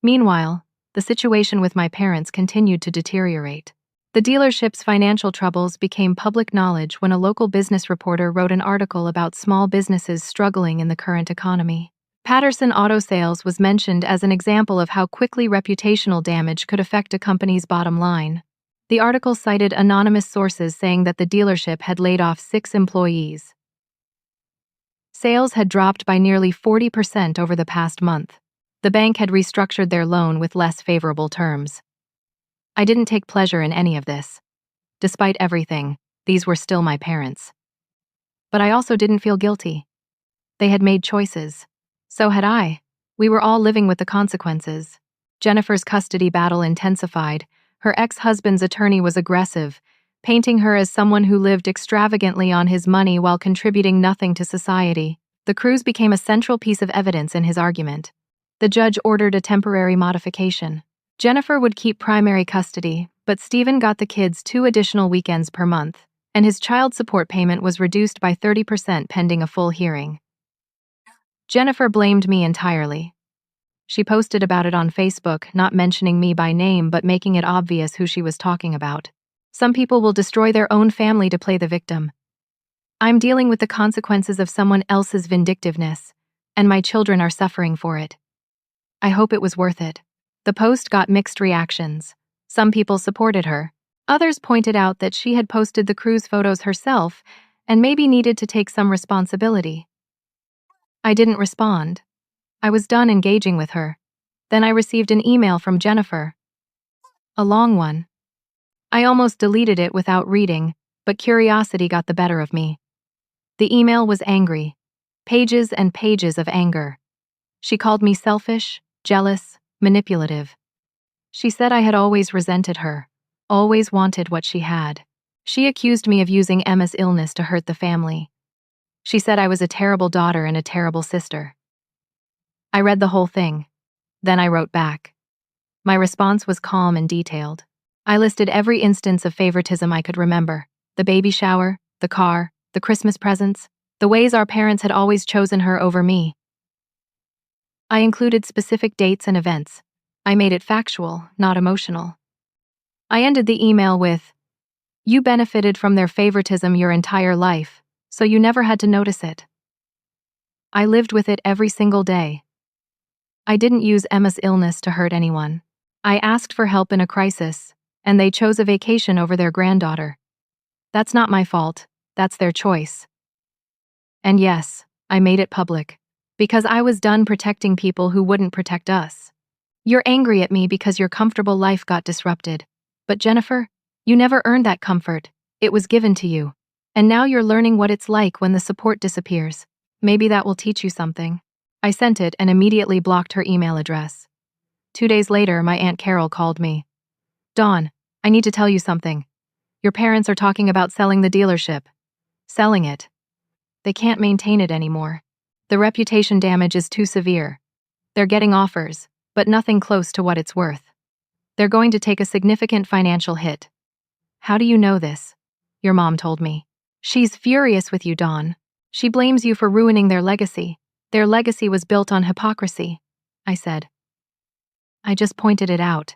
Meanwhile, the situation with my parents continued to deteriorate. The dealership's financial troubles became public knowledge when a local business reporter wrote an article about small businesses struggling in the current economy. Patterson Auto Sales was mentioned as an example of how quickly reputational damage could affect a company's bottom line. The article cited anonymous sources saying that the dealership had laid off 6 employees. Sales had dropped by nearly 40% over the past month. The bank had restructured their loan with less favorable terms. I didn't take pleasure in any of this. Despite everything, these were still my parents. But I also didn't feel guilty. They had made choices. So had I. We were all living with the consequences. Jennifer's custody battle intensified. Her ex-husband's attorney was aggressive, painting her as someone who lived extravagantly on his money while contributing nothing to society. The cruise became a central piece of evidence in his argument. The judge ordered a temporary modification. Jennifer would keep primary custody, but Stephen got the kids 2 additional weekends per month, and his child support payment was reduced by 30% pending a full hearing. Jennifer blamed me entirely. She posted about it on Facebook, not mentioning me by name but making it obvious who she was talking about. Some people will destroy their own family to play the victim. I'm dealing with the consequences of someone else's vindictiveness, and my children are suffering for it. I hope it was worth it. The post got mixed reactions. Some people supported her. Others pointed out that she had posted the cruise photos herself and maybe needed to take some responsibility. I didn't respond. I was done engaging with her. Then I received an email from Jennifer. A long one. I almost deleted it without reading, but curiosity got the better of me. The email was angry. Pages and pages of anger. She called me selfish, jealous, manipulative. She said I had always resented her, always wanted what she had. She accused me of using Emma's illness to hurt the family. She said I was a terrible daughter and a terrible sister. I read the whole thing. Then I wrote back. My response was calm and detailed. I listed every instance of favoritism I could remember: the baby shower, the car, the Christmas presents, the ways our parents had always chosen her over me. I included specific dates and events. I made it factual, not emotional. I ended the email with, You benefited from their favoritism your entire life, so you never had to notice it. I lived with it every single day. I didn't use Emma's illness to hurt anyone. I asked for help in a crisis, and they chose a vacation over their granddaughter. That's not my fault, that's their choice. And yes, I made it public. Because I was done protecting people who wouldn't protect us. You're angry at me because your comfortable life got disrupted. But Jennifer, you never earned that comfort. It was given to you. And now you're learning what it's like when the support disappears. Maybe that will teach you something. I sent it and immediately blocked her email address. 2 days later, my Aunt Carol called me. Dawn, I need to tell you something. Your parents are talking about selling the dealership. Selling it. They can't maintain it anymore. The reputation damage is too severe. They're getting offers, but nothing close to what it's worth. They're going to take a significant financial hit. How do you know this? Your mom told me. She's furious with you, Dawn. She blames you for ruining their legacy. Their legacy was built on hypocrisy, I said. I just pointed it out.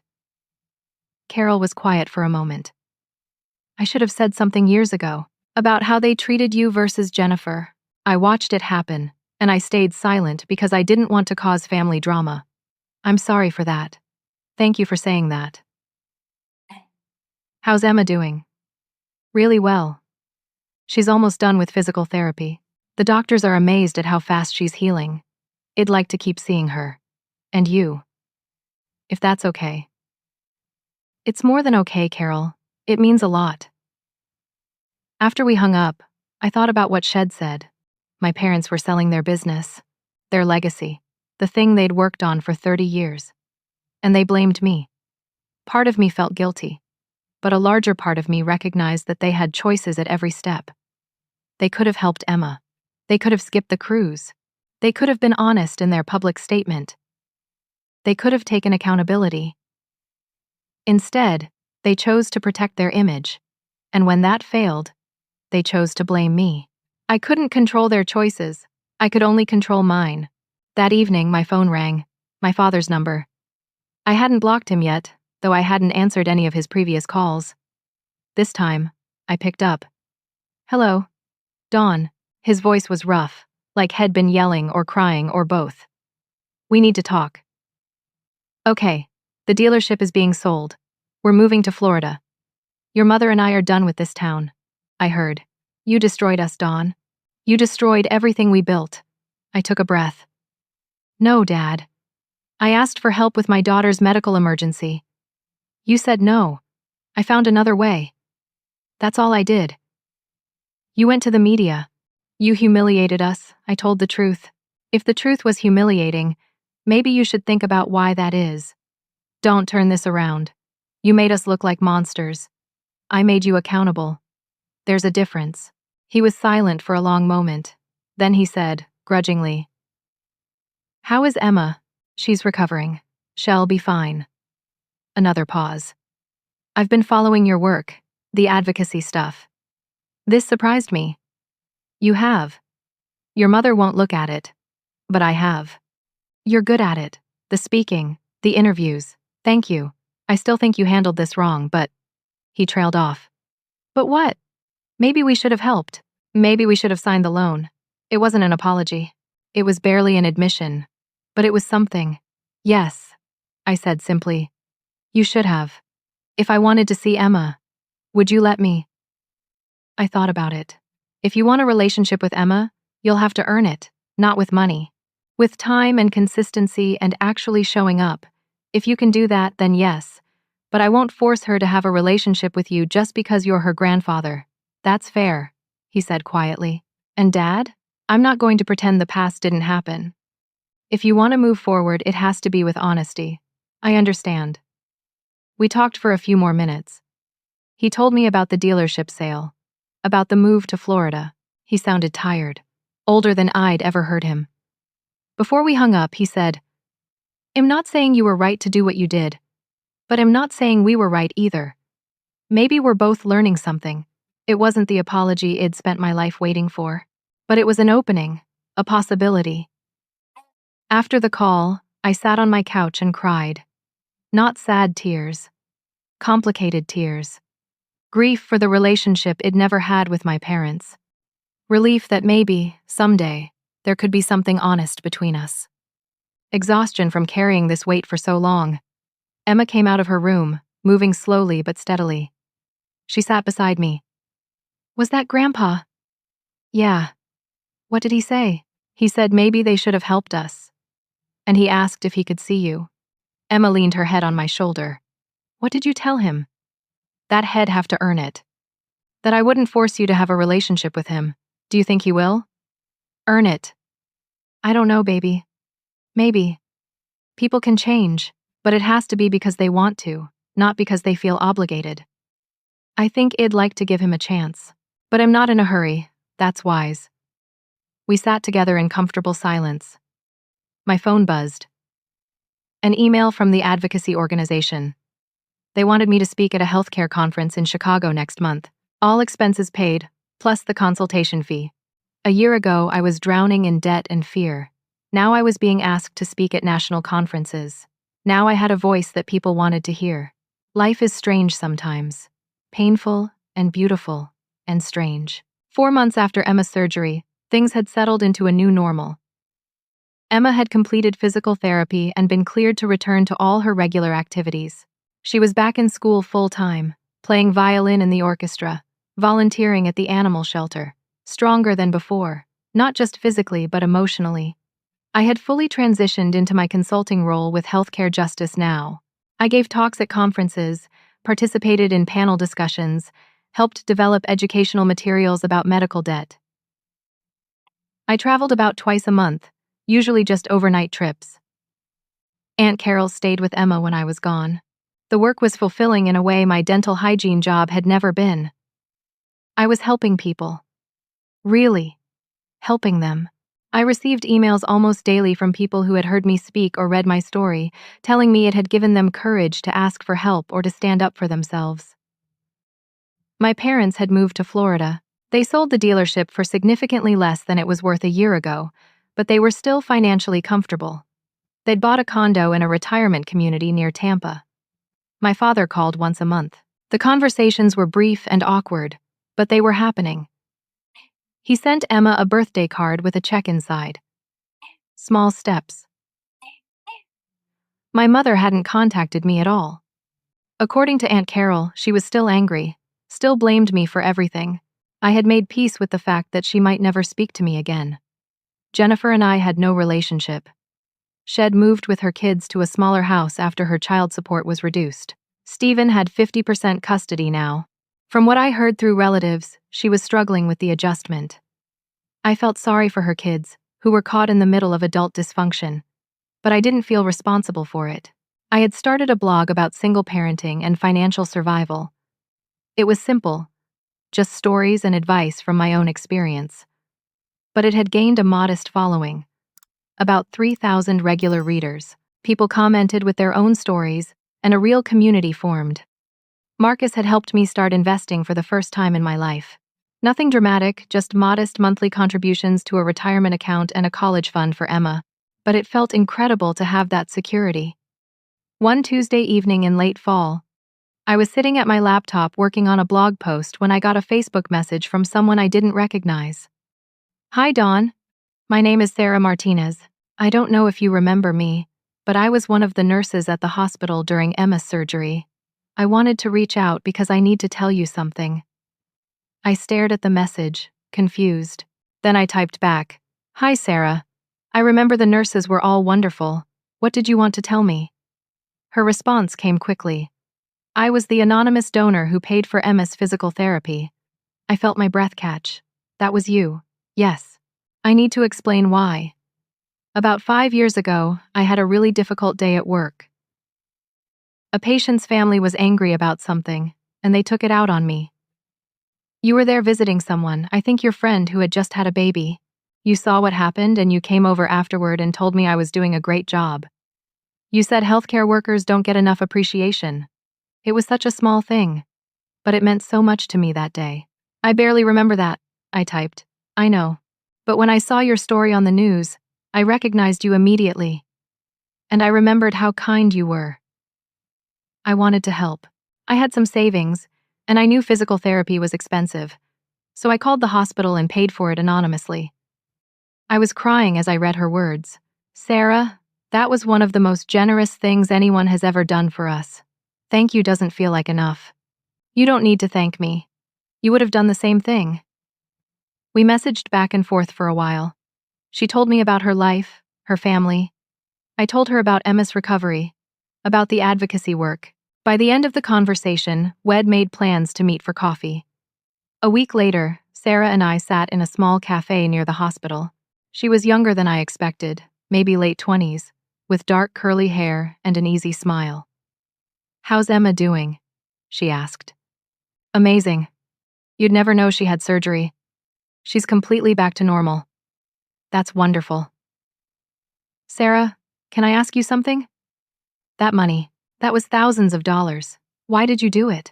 Carol was quiet for a moment. I should have said something years ago about how they treated you versus Jennifer. I watched it happen, and I stayed silent because I didn't want to cause family drama. I'm sorry for that. Thank you for saying that. How's Emma doing? Really well. She's almost done with physical therapy. The doctors are amazed at how fast she's healing. I'd like to keep seeing her. And you. If that's okay. It's more than okay, Carol. It means a lot. After we hung up, I thought about what Shed said. My parents were selling their business, their legacy, the thing they'd worked on for 30 years. And they blamed me. Part of me felt guilty, but a larger part of me recognized that they had choices at every step. They could have helped Emma. They could have skipped the cruise. They could have been honest in their public statement. They could have taken accountability. Instead, they chose to protect their image. And when that failed, they chose to blame me. I couldn't control their choices. I could only control mine. That evening, my phone rang. My father's number. I hadn't blocked him yet, though I hadn't answered any of his previous calls. This time, I picked up. Hello. Dawn. His voice was rough, like he'd been yelling or crying or both. We need to talk. Okay, the dealership is being sold. We're moving to Florida. Your mother and I are done with this town. I heard. You destroyed us, Dawn. You destroyed everything we built. I took a breath. No, Dad. I asked for help with my daughter's medical emergency. You said no. I found another way. That's all I did. You went to the media. You humiliated us. I told the truth. If the truth was humiliating, maybe you should think about why that is. Don't turn this around. You made us look like monsters. I made you accountable. There's a difference. He was silent for a long moment. Then he said, grudgingly, How is Emma? She's recovering. She'll be fine. Another pause. I've been following your work, the advocacy stuff. This surprised me. You have. Your mother won't look at it. But I have. You're good at it. The speaking, the interviews. Thank you. I still think you handled this wrong, but... He trailed off. But what? Maybe we should have helped. Maybe we should have signed the loan. It wasn't an apology. It was barely an admission. But it was something. Yes, I said simply. You should have. If I wanted to see Emma, would you let me? I thought about it. If you want a relationship with Emma, you'll have to earn it, not with money. With time and consistency and actually showing up. If you can do that, then yes. But I won't force her to have a relationship with you just because you're her grandfather. That's fair, he said quietly. And Dad? I'm not going to pretend the past didn't happen. If you want to move forward, it has to be with honesty. I understand. We talked for a few more minutes. He told me about the dealership sale, about the move to Florida. He sounded tired, older than I'd ever heard him. Before we hung up, he said, I'm not saying you were right to do what you did, but I'm not saying we were right either. Maybe we're both learning something. It wasn't the apology I'd spent my life waiting for, but it was an opening, a possibility. After the call, I sat on my couch and cried. Not sad tears. Complicated tears. Grief for the relationship it never had with my parents. Relief that maybe, someday, there could be something honest between us. Exhaustion from carrying this weight for so long. Emma came out of her room, moving slowly but steadily. She sat beside me. "Was that Grandpa?" "Yeah." "What did he say?" "He said maybe they should have helped us. And he asked if he could see you." Emma leaned her head on my shoulder. "What did you tell him?" "That he'd have to earn it. That I wouldn't force you to have a relationship with him. Do you think he will?" "Earn it?" "I don't know, baby. Maybe. People can change, but it has to be because they want to, not because they feel obligated. I think I'd like to give him a chance. But I'm not in a hurry. That's wise." We sat together in comfortable silence. My phone buzzed. An email from the advocacy organization. They wanted me to speak at a healthcare conference in Chicago next month. All expenses paid, plus the consultation fee. A year ago, I was drowning in debt and fear. Now I was being asked to speak at national conferences. Now I had a voice that people wanted to hear. Life is strange sometimes. Painful and beautiful and strange. 4 months after Emma's surgery, things had settled into a new normal. Emma had completed physical therapy and been cleared to return to all her regular activities. She was back in school full-time, playing violin in the orchestra, volunteering at the animal shelter, stronger than before, not just physically but emotionally. I had fully transitioned into my consulting role with Healthcare Justice Now. I gave talks at conferences, participated in panel discussions, helped develop educational materials about medical debt. I traveled about twice a month, usually just overnight trips. Aunt Carol stayed with Emma when I was gone. The work was fulfilling in a way my dental hygiene job had never been. I was helping people. Really. Helping them. I received emails almost daily from people who had heard me speak or read my story, telling me it had given them courage to ask for help or to stand up for themselves. My parents had moved to Florida. They sold the dealership for significantly less than it was worth a year ago, but they were still financially comfortable. They'd bought a condo in a retirement community near Tampa. My father called once a month. The conversations were brief and awkward, but they were happening. He sent Emma a birthday card with a check inside. Small steps. My mother hadn't contacted me at all. According to Aunt Carol, she was still angry, still blamed me for everything. I had made peace with the fact that she might never speak to me again. Jennifer and I had no relationship. Shed moved with her kids to a smaller house after her child support was reduced. Stephen had 50% custody now. From what I heard through relatives, she was struggling with the adjustment. I felt sorry for her kids, who were caught in the middle of adult dysfunction, but I didn't feel responsible for it. I had started a blog about single parenting and financial survival. It was simple, just stories and advice from my own experience. But it had gained a modest following. About 3,000 regular readers. People commented with their own stories, and a real community formed. Marcus had helped me start investing for the first time in my life. Nothing dramatic, just modest monthly contributions to a retirement account and a college fund for Emma, but it felt incredible to have that security. One Tuesday evening in late fall, I was sitting at my laptop working on a blog post when I got a Facebook message from someone I didn't recognize. "Hi, Dawn. My name is Sarah Martinez. I don't know if you remember me, but I was one of the nurses at the hospital during Emma's surgery. I wanted to reach out because I need to tell you something." I stared at the message, confused. Then I typed back, "Hi, Sarah. I remember the nurses were all wonderful. What did you want to tell me?" Her response came quickly. "I was the anonymous donor who paid for Emma's physical therapy." I felt my breath catch. "That was you." "Yes. I need to explain why. About 5 years ago, I had a really difficult day at work. A patient's family was angry about something, and they took it out on me. You were there visiting someone, I think your friend who had just had a baby. You saw what happened and you came over afterward and told me I was doing a great job. You said healthcare workers don't get enough appreciation. It was such a small thing, but it meant so much to me that day." "I barely remember that," I typed. "I know. But when I saw your story on the news, I recognized you immediately. And I remembered how kind you were. I wanted to help. I had some savings, And I knew physical therapy was expensive, so I called the hospital and paid for it anonymously. I was crying as I read her words. Sarah, that was one of the most generous things anyone has ever done for us. Thank you doesn't feel like enough. You don't need to thank me. You would have done the same thing. We messaged back and forth for a while. She told me about her life, her family. I told her about Emma's recovery, about the advocacy work. By the end of the conversation, Wed made plans to meet for coffee. A week later, Sarah and I sat in a small cafe near the hospital. She was younger than I expected, maybe late 20s, with dark curly hair and an easy smile. How's Emma doing? She asked. Amazing. You'd never know she had surgery. She's completely back to normal. That's wonderful. Sarah, can I ask you something? That money, that was thousands of dollars. Why did you do it?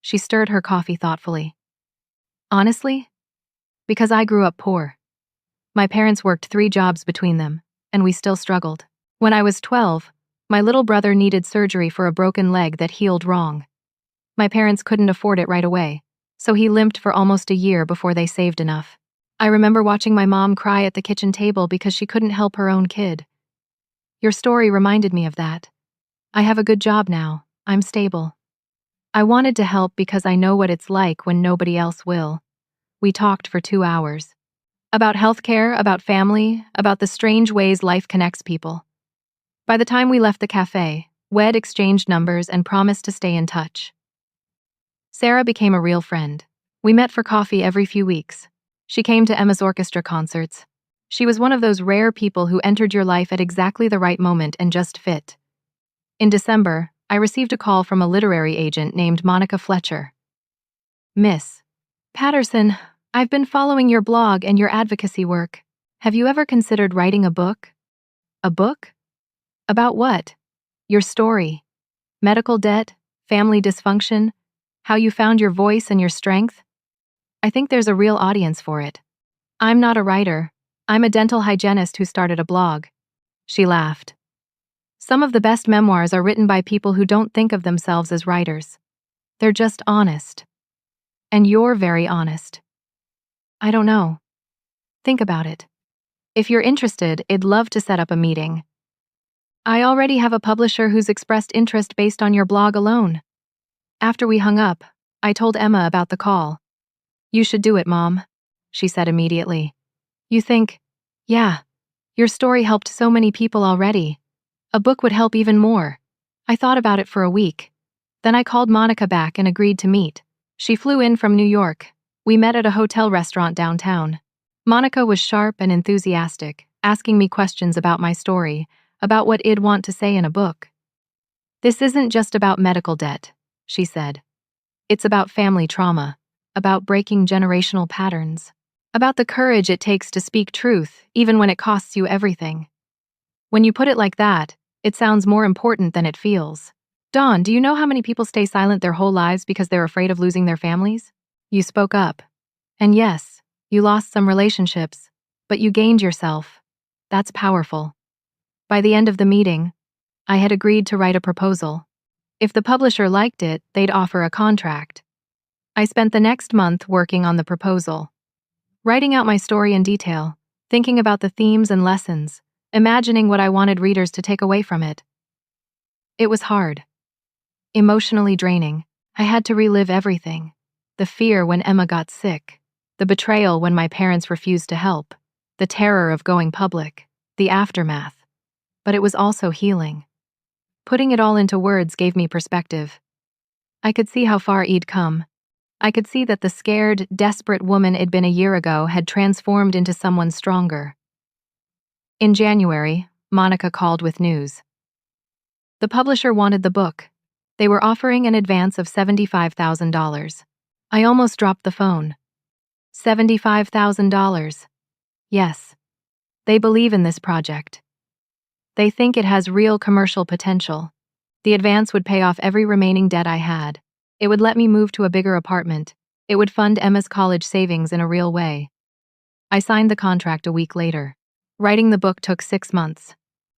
She stirred her coffee thoughtfully. Honestly? Because I grew up poor. My parents worked 3 jobs between them, and we still struggled. When I was 12, my little brother needed surgery for a broken leg that healed wrong. My parents couldn't afford it right away, so he limped for almost a year before they saved enough. I remember watching my mom cry at the kitchen table because she couldn't help her own kid. Your story reminded me of that. I have a good job now. I'm stable. I wanted to help because I know what it's like when nobody else will. We talked for 2 hours. About healthcare, about family, about the strange ways life connects people. By the time we left the cafe, Wed exchanged numbers and promised to stay in touch. Sarah became a real friend. We met for coffee every few weeks. She came to Emma's orchestra concerts. She was one of those rare people who entered your life at exactly the right moment and just fit. In December, I received a call from a literary agent named Monica Fletcher. Miss Patterson, I've been following your blog and your advocacy work. Have you ever considered writing a book? A book? About what? Your story. Medical debt, family dysfunction, how you found your voice and your strength? I think there's a real audience for it. I'm not a writer. I'm a dental hygienist who started a blog. She laughed. Some of the best memoirs are written by people who don't think of themselves as writers. They're just honest. And you're very honest. I don't know. Think about it. If you're interested, I'd love to set up a meeting. I already have a publisher who's expressed interest based on your blog alone. After we hung up, I told Emma about the call. You should do it, Mom, she said immediately. You think, yeah, your story helped so many people already. A book would help even more. I thought about it for a week. Then I called Monica back and agreed to meet. She flew in from New York. We met at a hotel restaurant downtown. Monica was sharp and enthusiastic, asking me questions about my story, about what I'd want to say in a book. This isn't just about medical debt, she said. It's about family trauma, about breaking generational patterns, about the courage it takes to speak truth, even when it costs you everything. When you put it like that, it sounds more important than it feels. Dawn, do you know how many people stay silent their whole lives because they're afraid of losing their families? You spoke up. And yes, you lost some relationships, but you gained yourself. That's powerful. By the end of the meeting, I had agreed to write a proposal. If the publisher liked it, they'd offer a contract. I spent the next month working on the proposal, writing out my story in detail, thinking about the themes and lessons, imagining what I wanted readers to take away from it. It was hard. Emotionally draining. I had to relive everything. The fear when Emma got sick, the betrayal when my parents refused to help, the terror of going public, the aftermath. But it was also healing. Putting it all into words gave me perspective. I could see how far I'd come. I could see that the scared, desperate woman I'd been a year ago had transformed into someone stronger. In January, Monica called with news. The publisher wanted the book. They were offering an advance of $75,000. I almost dropped the phone. $75,000. Yes. They believe in this project. They think it has real commercial potential. The advance would pay off every remaining debt I had. It would let me move to a bigger apartment. It would fund Emma's college savings in a real way. I signed the contract a week later. Writing the book took 6 months.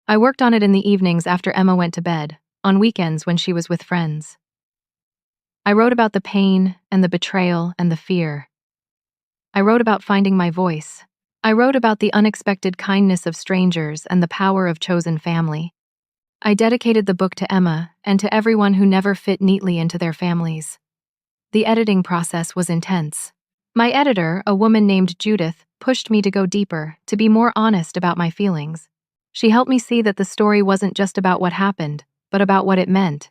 I worked on it in the evenings after Emma went to bed, on weekends when she was with friends. I wrote about the pain and the betrayal and the fear. I wrote about finding my voice. I wrote about the unexpected kindness of strangers and the power of chosen family. I dedicated the book to Emma and to everyone who never fit neatly into their families. The editing process was intense. My editor, a woman named Judith, pushed me to go deeper, to be more honest about my feelings. She helped me see that the story wasn't just about what happened, but about what it meant.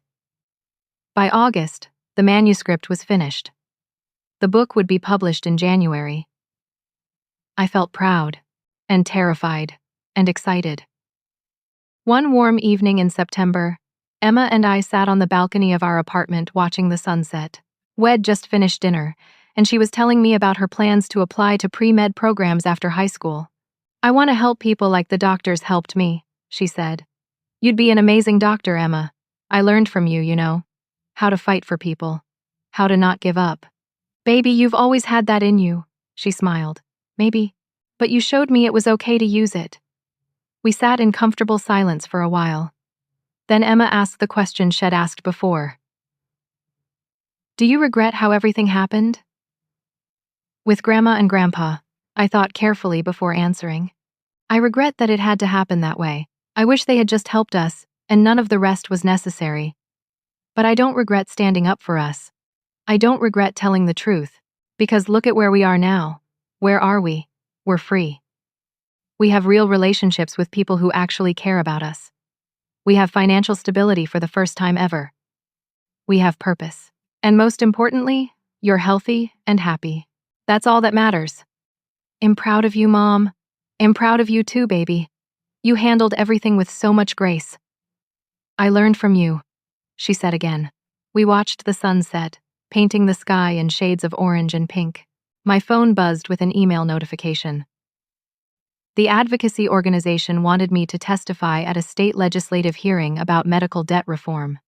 By August, the manuscript was finished. The book would be published in January. I felt proud, and terrified, and excited. One warm evening in September, Emma and I sat on the balcony of our apartment watching the sunset. We'd just finished dinner, and she was telling me about her plans to apply to pre-med programs after high school. "I want to help people like the doctors helped me," she said. "You'd be an amazing doctor, Emma. I learned from you, you know. How to fight for people. How to not give up. Baby, you've always had that in you," she smiled. "Maybe. But you showed me it was okay to use it." We sat in comfortable silence for a while. Then Emma asked the question she'd asked before. "Do you regret how everything happened?" With Grandma and Grandpa, I thought carefully before answering. "I regret that it had to happen that way. I wish they had just helped us, and none of the rest was necessary. But I don't regret standing up for us. I don't regret telling the truth, because look at where we are now. Where are we? We're free. We have real relationships with people who actually care about us. We have financial stability for the first time ever. We have purpose. And most importantly, you're healthy and happy. That's all that matters. I'm proud of you, Mom. I'm proud of you too, baby. You handled everything with so much grace." "I learned from you," she said again. We watched the sunset, painting the sky in shades of orange and pink. My phone buzzed with an email notification. The advocacy organization wanted me to testify at a state legislative hearing about medical debt reform.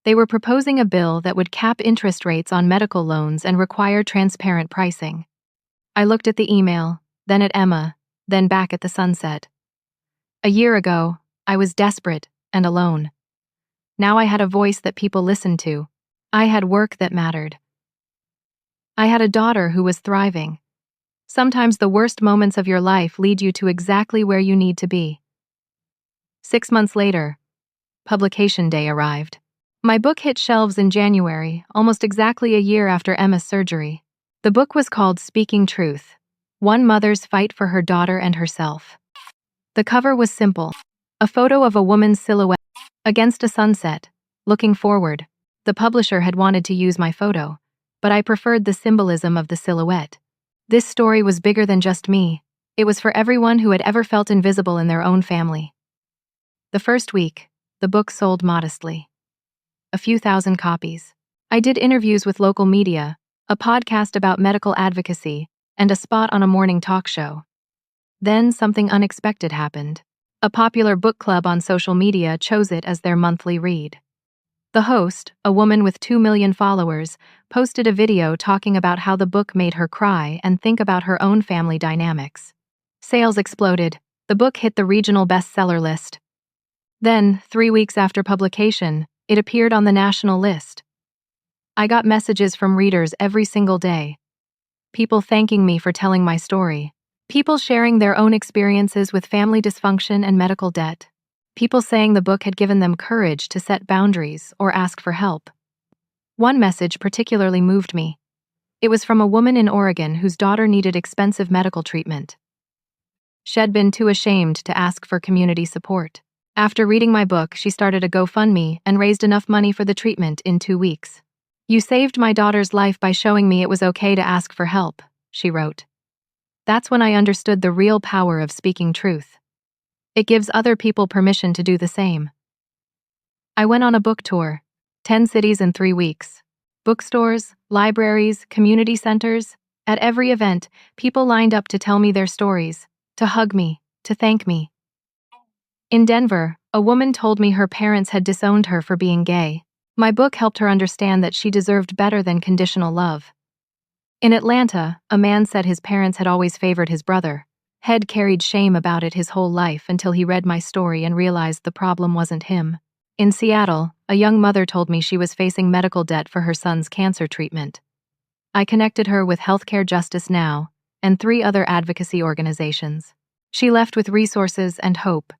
They were proposing a bill that would cap interest rates on medical loans and require transparent pricing. I looked at the email, then at Emma, then back at the sunset. A year ago, I was desperate and alone. Now I had a voice that people listened to. I had work that mattered. I had a daughter who was thriving. Sometimes the worst moments of your life lead you to exactly where you need to be. 6 months later, publication day arrived. My book hit shelves in January, almost exactly a year after Emma's surgery. The book was called Speaking Truth: One Mother's Fight for Her Daughter and Herself. The cover was simple: a photo of a woman's silhouette against a sunset, looking forward. The publisher had wanted to use my photo, but I preferred the symbolism of the silhouette. This story was bigger than just me. It was for everyone who had ever felt invisible in their own family. The first week, the book sold modestly. A few thousand copies. I did interviews with local media, a podcast about medical advocacy, and a spot on a morning talk show. Then something unexpected happened. A popular book club on social media chose it as their monthly read. The host, a woman with 2 million followers, posted a video talking about how the book made her cry and think about her own family dynamics. Sales exploded. The book hit the regional bestseller list. Then, 3 weeks after publication, it appeared on the national list. I got messages from readers every single day. People thanking me for telling my story. People sharing their own experiences with family dysfunction and medical debt. People saying the book had given them courage to set boundaries or ask for help. One message particularly moved me. It was from a woman in Oregon whose daughter needed expensive medical treatment. She'd been too ashamed to ask for community support. After reading my book, she started a GoFundMe and raised enough money for the treatment in 2 weeks. "You saved my daughter's life by showing me it was okay to ask for help," she wrote. That's when I understood the real power of speaking truth. It gives other people permission to do the same. I went on a book tour, 10 cities in 3 weeks. Bookstores, libraries, community centers. At every event, people lined up to tell me their stories, to hug me, to thank me. In Denver, a woman told me her parents had disowned her for being gay. My book helped her understand that she deserved better than conditional love. In Atlanta, a man said his parents had always favored his brother. He'd carried shame about it his whole life until he read my story and realized the problem wasn't him. In Seattle, A young mother told me she was facing medical debt for her son's cancer treatment. I connected her with Healthcare Justice Now and 3 other advocacy organizations. She left with resources and hope.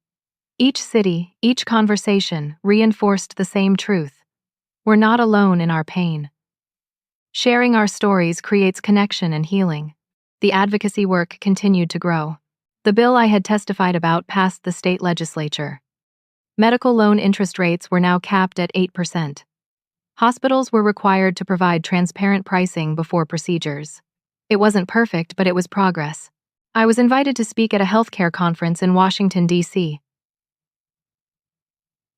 Each city, each conversation reinforced the same truth. We're not alone in our pain. Sharing our stories creates connection and healing. The advocacy work continued to grow. The bill I had testified about passed the state legislature. Medical loan interest rates were now capped at 8%. Hospitals were required to provide transparent pricing before procedures. It wasn't perfect, but it was progress. I was invited to speak at a healthcare conference in Washington, D.C.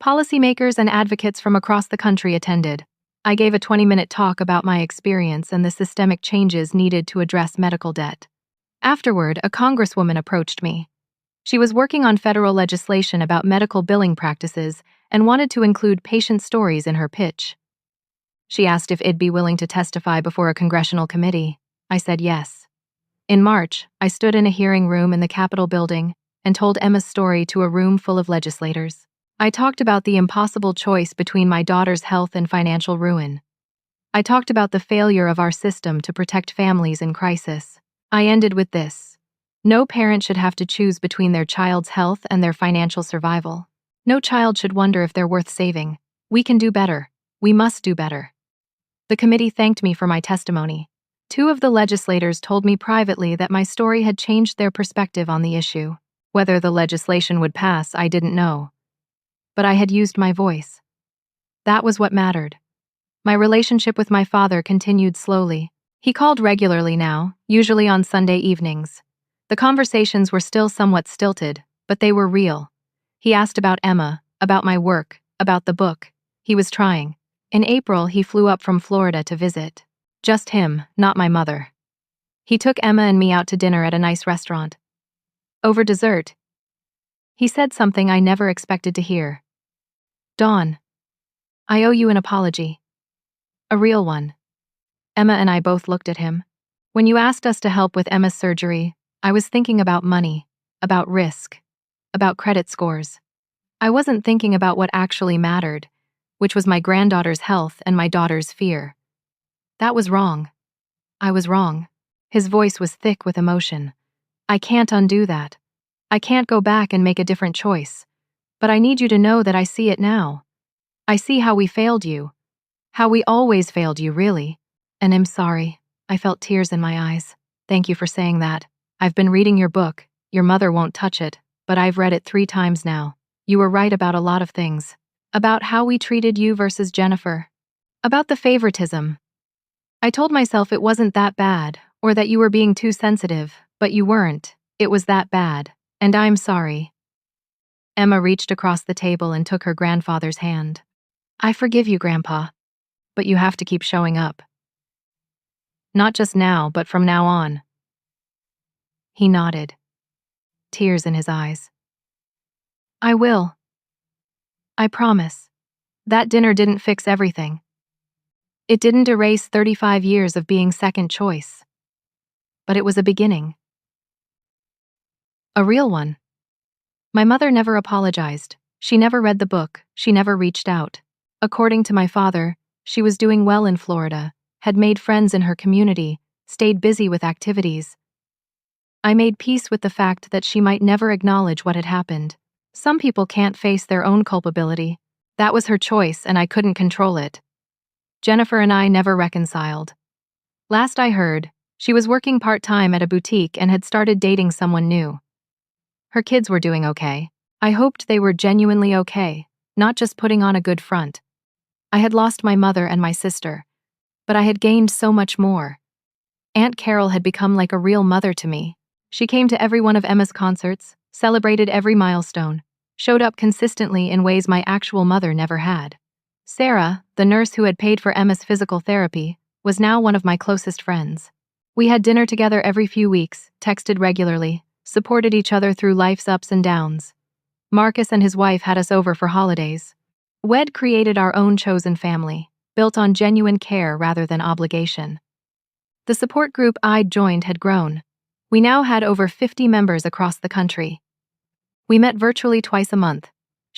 Policymakers and advocates from across the country attended. I gave a 20-minute talk about my experience and the systemic changes needed to address medical debt. Afterward, a congresswoman approached me. She was working on federal legislation about medical billing practices and wanted to include patient stories in her pitch. She asked if I'd be willing to testify before a congressional committee. I said yes. In March, I stood in a hearing room in the Capitol building and told Emma's story to a room full of legislators. I talked about the impossible choice between my daughter's health and financial ruin. I talked about the failure of our system to protect families in crisis. I ended with this: no parent should have to choose between their child's health and their financial survival. No child should wonder if they're worth saving. We can do better. We must do better. The committee thanked me for my testimony. 2 of the legislators told me privately that my story had changed their perspective on the issue. Whether the legislation would pass, I didn't know. But I had used my voice. That was what mattered. My relationship with my father continued slowly. He called regularly now, usually on Sunday evenings. The conversations were still somewhat stilted, but they were real. He asked about Emma, about my work, about the book. He was trying. In April, he flew up from Florida to visit. Just him, not my mother. He took Emma and me out to dinner at a nice restaurant. Over dessert, he said something I never expected to hear. "Dawn, I owe you an apology. A real one." Emma and I both looked at him. "When you asked us to help with Emma's surgery, I was thinking about money, about risk, about credit scores. I wasn't thinking about what actually mattered, which was my granddaughter's health and my daughter's fear. That was wrong. I was wrong." His voice was thick with emotion. "I can't undo that. I can't go back and make a different choice. But I need you to know that I see it now. I see how we failed you. How we always failed you, really. And I'm sorry." I felt tears in my eyes. "Thank you for saying that. I've been reading your book. Your mother won't touch it, but I've read it 3 times now. You were right about a lot of things. About how we treated you versus Jennifer. About the favoritism. I told myself it wasn't that bad, or that you were being too sensitive, but you weren't. It was that bad. And I'm sorry." Emma reached across the table and took her grandfather's hand. "I forgive you, Grandpa. But you have to keep showing up. Not just now, but from now on." He nodded, tears in his eyes. "I will. I promise." That dinner didn't fix everything. It didn't erase 35 years of being second choice. But it was a beginning. A real one. My mother never apologized. She never read the book. She never reached out. According to my father, she was doing well in Florida, had made friends in her community, stayed busy with activities. I made peace with the fact that she might never acknowledge what had happened. Some people can't face their own culpability. That was her choice, and I couldn't control it. Jennifer and I never reconciled. Last I heard, she was working part-time at a boutique and had started dating someone new. Her kids were doing okay. I hoped they were genuinely okay, not just putting on a good front. I had lost my mother and my sister, but I had gained so much more. Aunt Carol had become like a real mother to me. She came to every one of Emma's concerts, celebrated every milestone, showed up consistently in ways my actual mother never had. Sarah, the nurse who had paid for Emma's physical therapy, was now one of my closest friends. We had dinner together every few weeks, texted regularly, supported each other through life's ups and downs. Marcus and his wife had us over for holidays. We'd created our own chosen family, built on genuine care rather than obligation. The support group I'd joined had grown. We now had over 50 members across the country. We met virtually twice a month,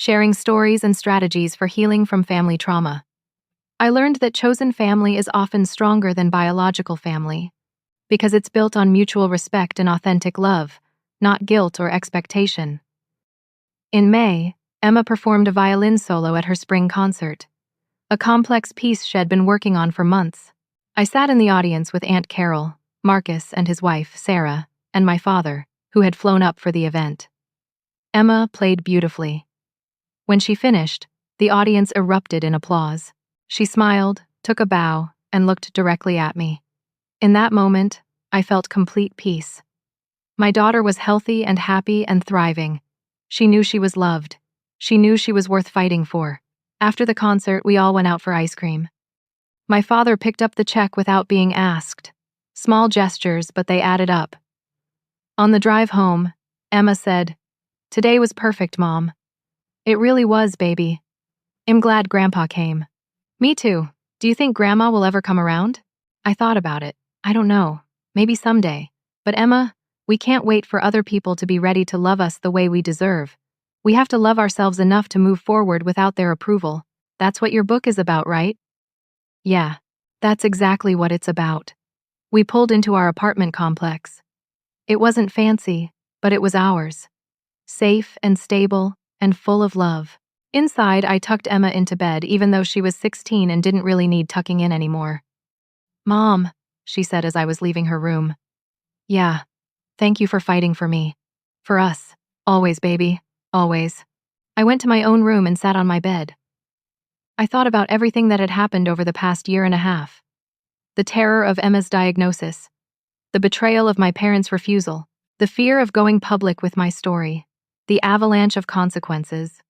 sharing stories and strategies for healing from family trauma. I learned that chosen family is often stronger than biological family because it's built on mutual respect and authentic love, not guilt or expectation. In May, Emma performed a violin solo at her spring concert, a complex piece she'd been working on for months. I sat in the audience with Aunt Carol, Marcus and his wife, Sarah, and my father, who had flown up for the event. Emma played beautifully. When she finished, the audience erupted in applause. She smiled, took a bow, and looked directly at me. In that moment, I felt complete peace. My daughter was healthy and happy and thriving. She knew she was loved. She knew she was worth fighting for. After the concert, we all went out for ice cream. My father picked up the check without being asked. Small gestures, but they added up. On the drive home, Emma said, "Today was perfect, Mom." "It really was, baby. I'm glad Grandpa came." "Me too. Do you think Grandma will ever come around?" I thought about it. I don't know. Maybe someday. But Emma, we can't wait for other people to be ready to love us the way we deserve. We have to love ourselves enough to move forward without their approval. That's what your book is about, right? Yeah, that's exactly what it's about. We pulled into our apartment complex. It wasn't fancy, but it was ours. Safe and stable and full of love. Inside, I tucked Emma into bed even though she was 16 and didn't really need tucking in anymore. "Mom," she said as I was leaving her room. "Yeah, thank you for fighting for me. For us. Always, baby. Always." I went to my own room and sat on my bed. I thought about everything that had happened over the past year and a half. The terror of Emma's diagnosis. The betrayal of my parents' refusal. The fear of going public with my story. The avalanche of consequences.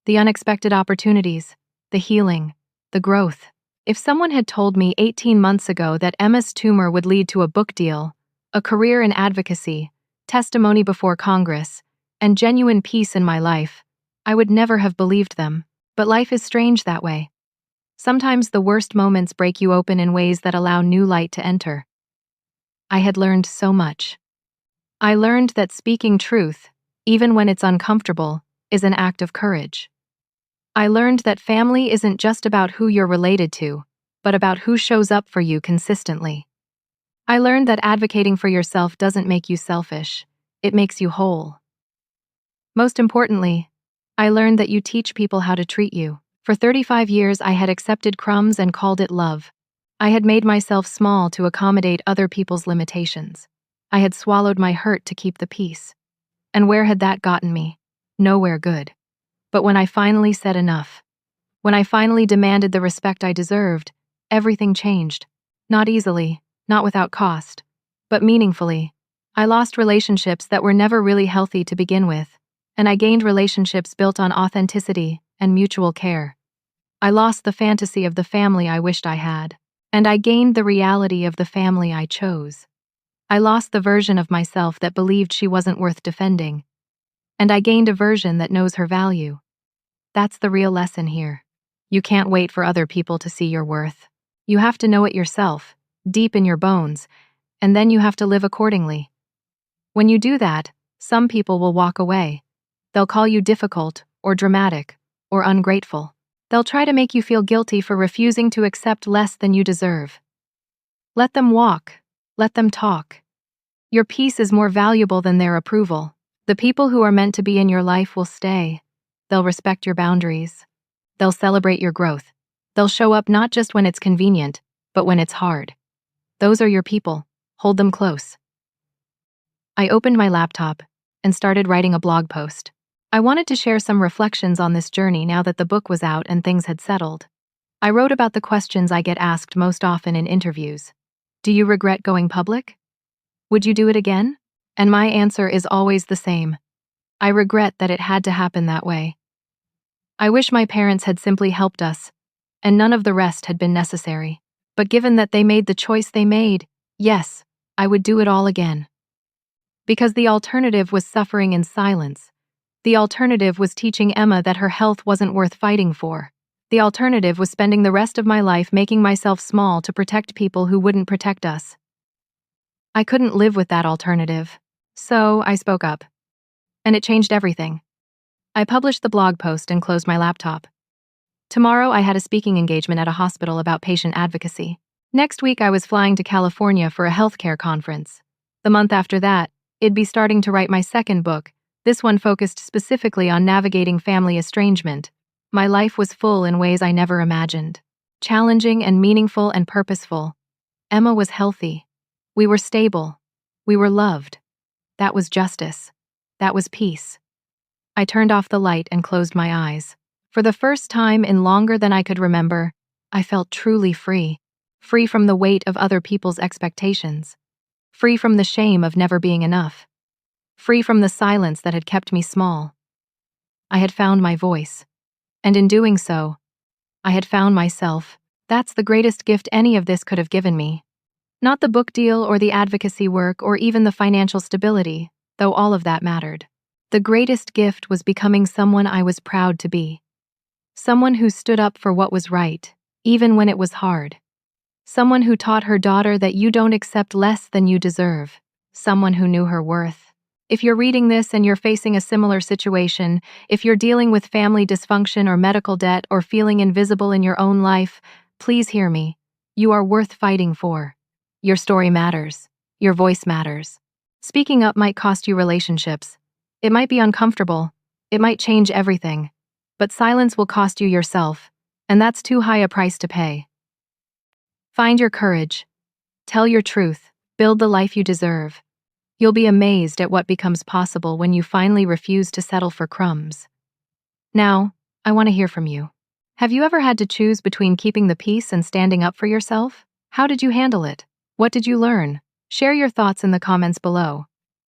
The unexpected opportunities. The healing. The growth. If someone had told me 18 months ago that Emma's tumor would lead to a book deal, a career in advocacy, testimony before Congress, and genuine peace in my life, I would never have believed them. But life is strange that way. Sometimes the worst moments break you open in ways that allow new light to enter. I had learned so much. I learned that speaking truth, even when it's uncomfortable, is an act of courage. I learned that family isn't just about who you're related to, but about who shows up for you consistently. I learned that advocating for yourself doesn't make you selfish, it makes you whole. Most importantly, I learned that you teach people how to treat you. For 35 years, I had accepted crumbs and called it love. I had made myself small to accommodate other people's limitations. I had swallowed my hurt to keep the peace. And where had that gotten me? Nowhere good. But when I finally said enough, when I finally demanded the respect I deserved, everything changed. Not easily, not without cost, but meaningfully. I lost relationships that were never really healthy to begin with, and I gained relationships built on authenticity and mutual care. I lost the fantasy of the family I wished I had, and I gained the reality of the family I chose. I lost the version of myself that believed she wasn't worth defending, and I gained a version that knows her value. That's the real lesson here. You can't wait for other people to see your worth. You have to know it yourself, deep in your bones, and then you have to live accordingly. When you do that, some people will walk away. They'll call you difficult, or dramatic, or ungrateful. They'll try to make you feel guilty for refusing to accept less than you deserve. Let them walk. Let them talk. Your peace is more valuable than their approval. The people who are meant to be in your life will stay. They'll respect your boundaries. They'll celebrate your growth. They'll show up not just when it's convenient, but when it's hard. Those are your people. Hold them close. I opened my laptop and started writing a blog post. I wanted to share some reflections on this journey now that the book was out and things had settled. I wrote about the questions I get asked most often in interviews. Do you regret going public? Would you do it again? And my answer is always the same. I regret that it had to happen that way. I wish my parents had simply helped us, and none of the rest had been necessary. But given that they made the choice they made, yes, I would do it all again. Because the alternative was suffering in silence. The alternative was teaching Emma that her health wasn't worth fighting for. The alternative was spending the rest of my life making myself small to protect people who wouldn't protect us. I couldn't live with that alternative. So I spoke up. And it changed everything. I published the blog post and closed my laptop. Tomorrow, I had a speaking engagement at a hospital about patient advocacy. Next week, I was flying to California for a healthcare conference. The month after that, I'd be starting to write my second book, this one focused specifically on navigating family estrangement. My life was full in ways I never imagined. Challenging and meaningful and purposeful. Emma was healthy. We were stable. We were loved. That was justice. That was peace. I turned off the light and closed my eyes. For the first time in longer than I could remember, I felt truly free. Free from the weight of other people's expectations. Free from the shame of never being enough. Free from the silence that had kept me small. I had found my voice. And in doing so, I had found myself. That's the greatest gift any of this could have given me. Not the book deal or the advocacy work or even the financial stability, though all of that mattered. The greatest gift was becoming someone I was proud to be. Someone who stood up for what was right, even when it was hard. Someone who taught her daughter that you don't accept less than you deserve. Someone who knew her worth. If you're reading this and you're facing a similar situation, if you're dealing with family dysfunction or medical debt or feeling invisible in your own life, please hear me. You are worth fighting for. Your story matters. Your voice matters. Speaking up might cost you relationships. It might be uncomfortable. It might change everything. But silence will cost you yourself, and that's too high a price to pay. Find your courage. Tell your truth. Build the life you deserve. You'll be amazed at what becomes possible when you finally refuse to settle for crumbs. Now, I want to hear from you. Have you ever had to choose between keeping the peace and standing up for yourself? How did you handle it? What did you learn? Share your thoughts in the comments below.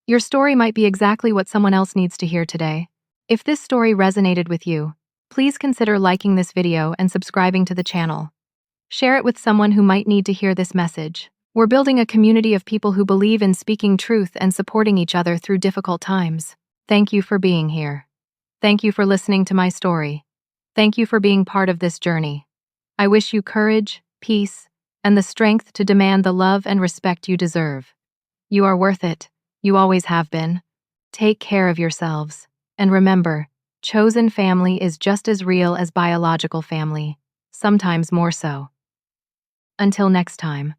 Your story might be exactly what someone else needs to hear today. If this story resonated with you, please consider liking this video and subscribing to the channel. Share it with someone who might need to hear this message. We're building a community of people who believe in speaking truth and supporting each other through difficult times. Thank you for being here. Thank you for listening to my story. Thank you for being part of this journey. I wish you courage, peace, and the strength to demand the love and respect you deserve. You are worth it. You always have been. Take care of yourselves. And remember, chosen family is just as real as biological family, sometimes more so. Until next time.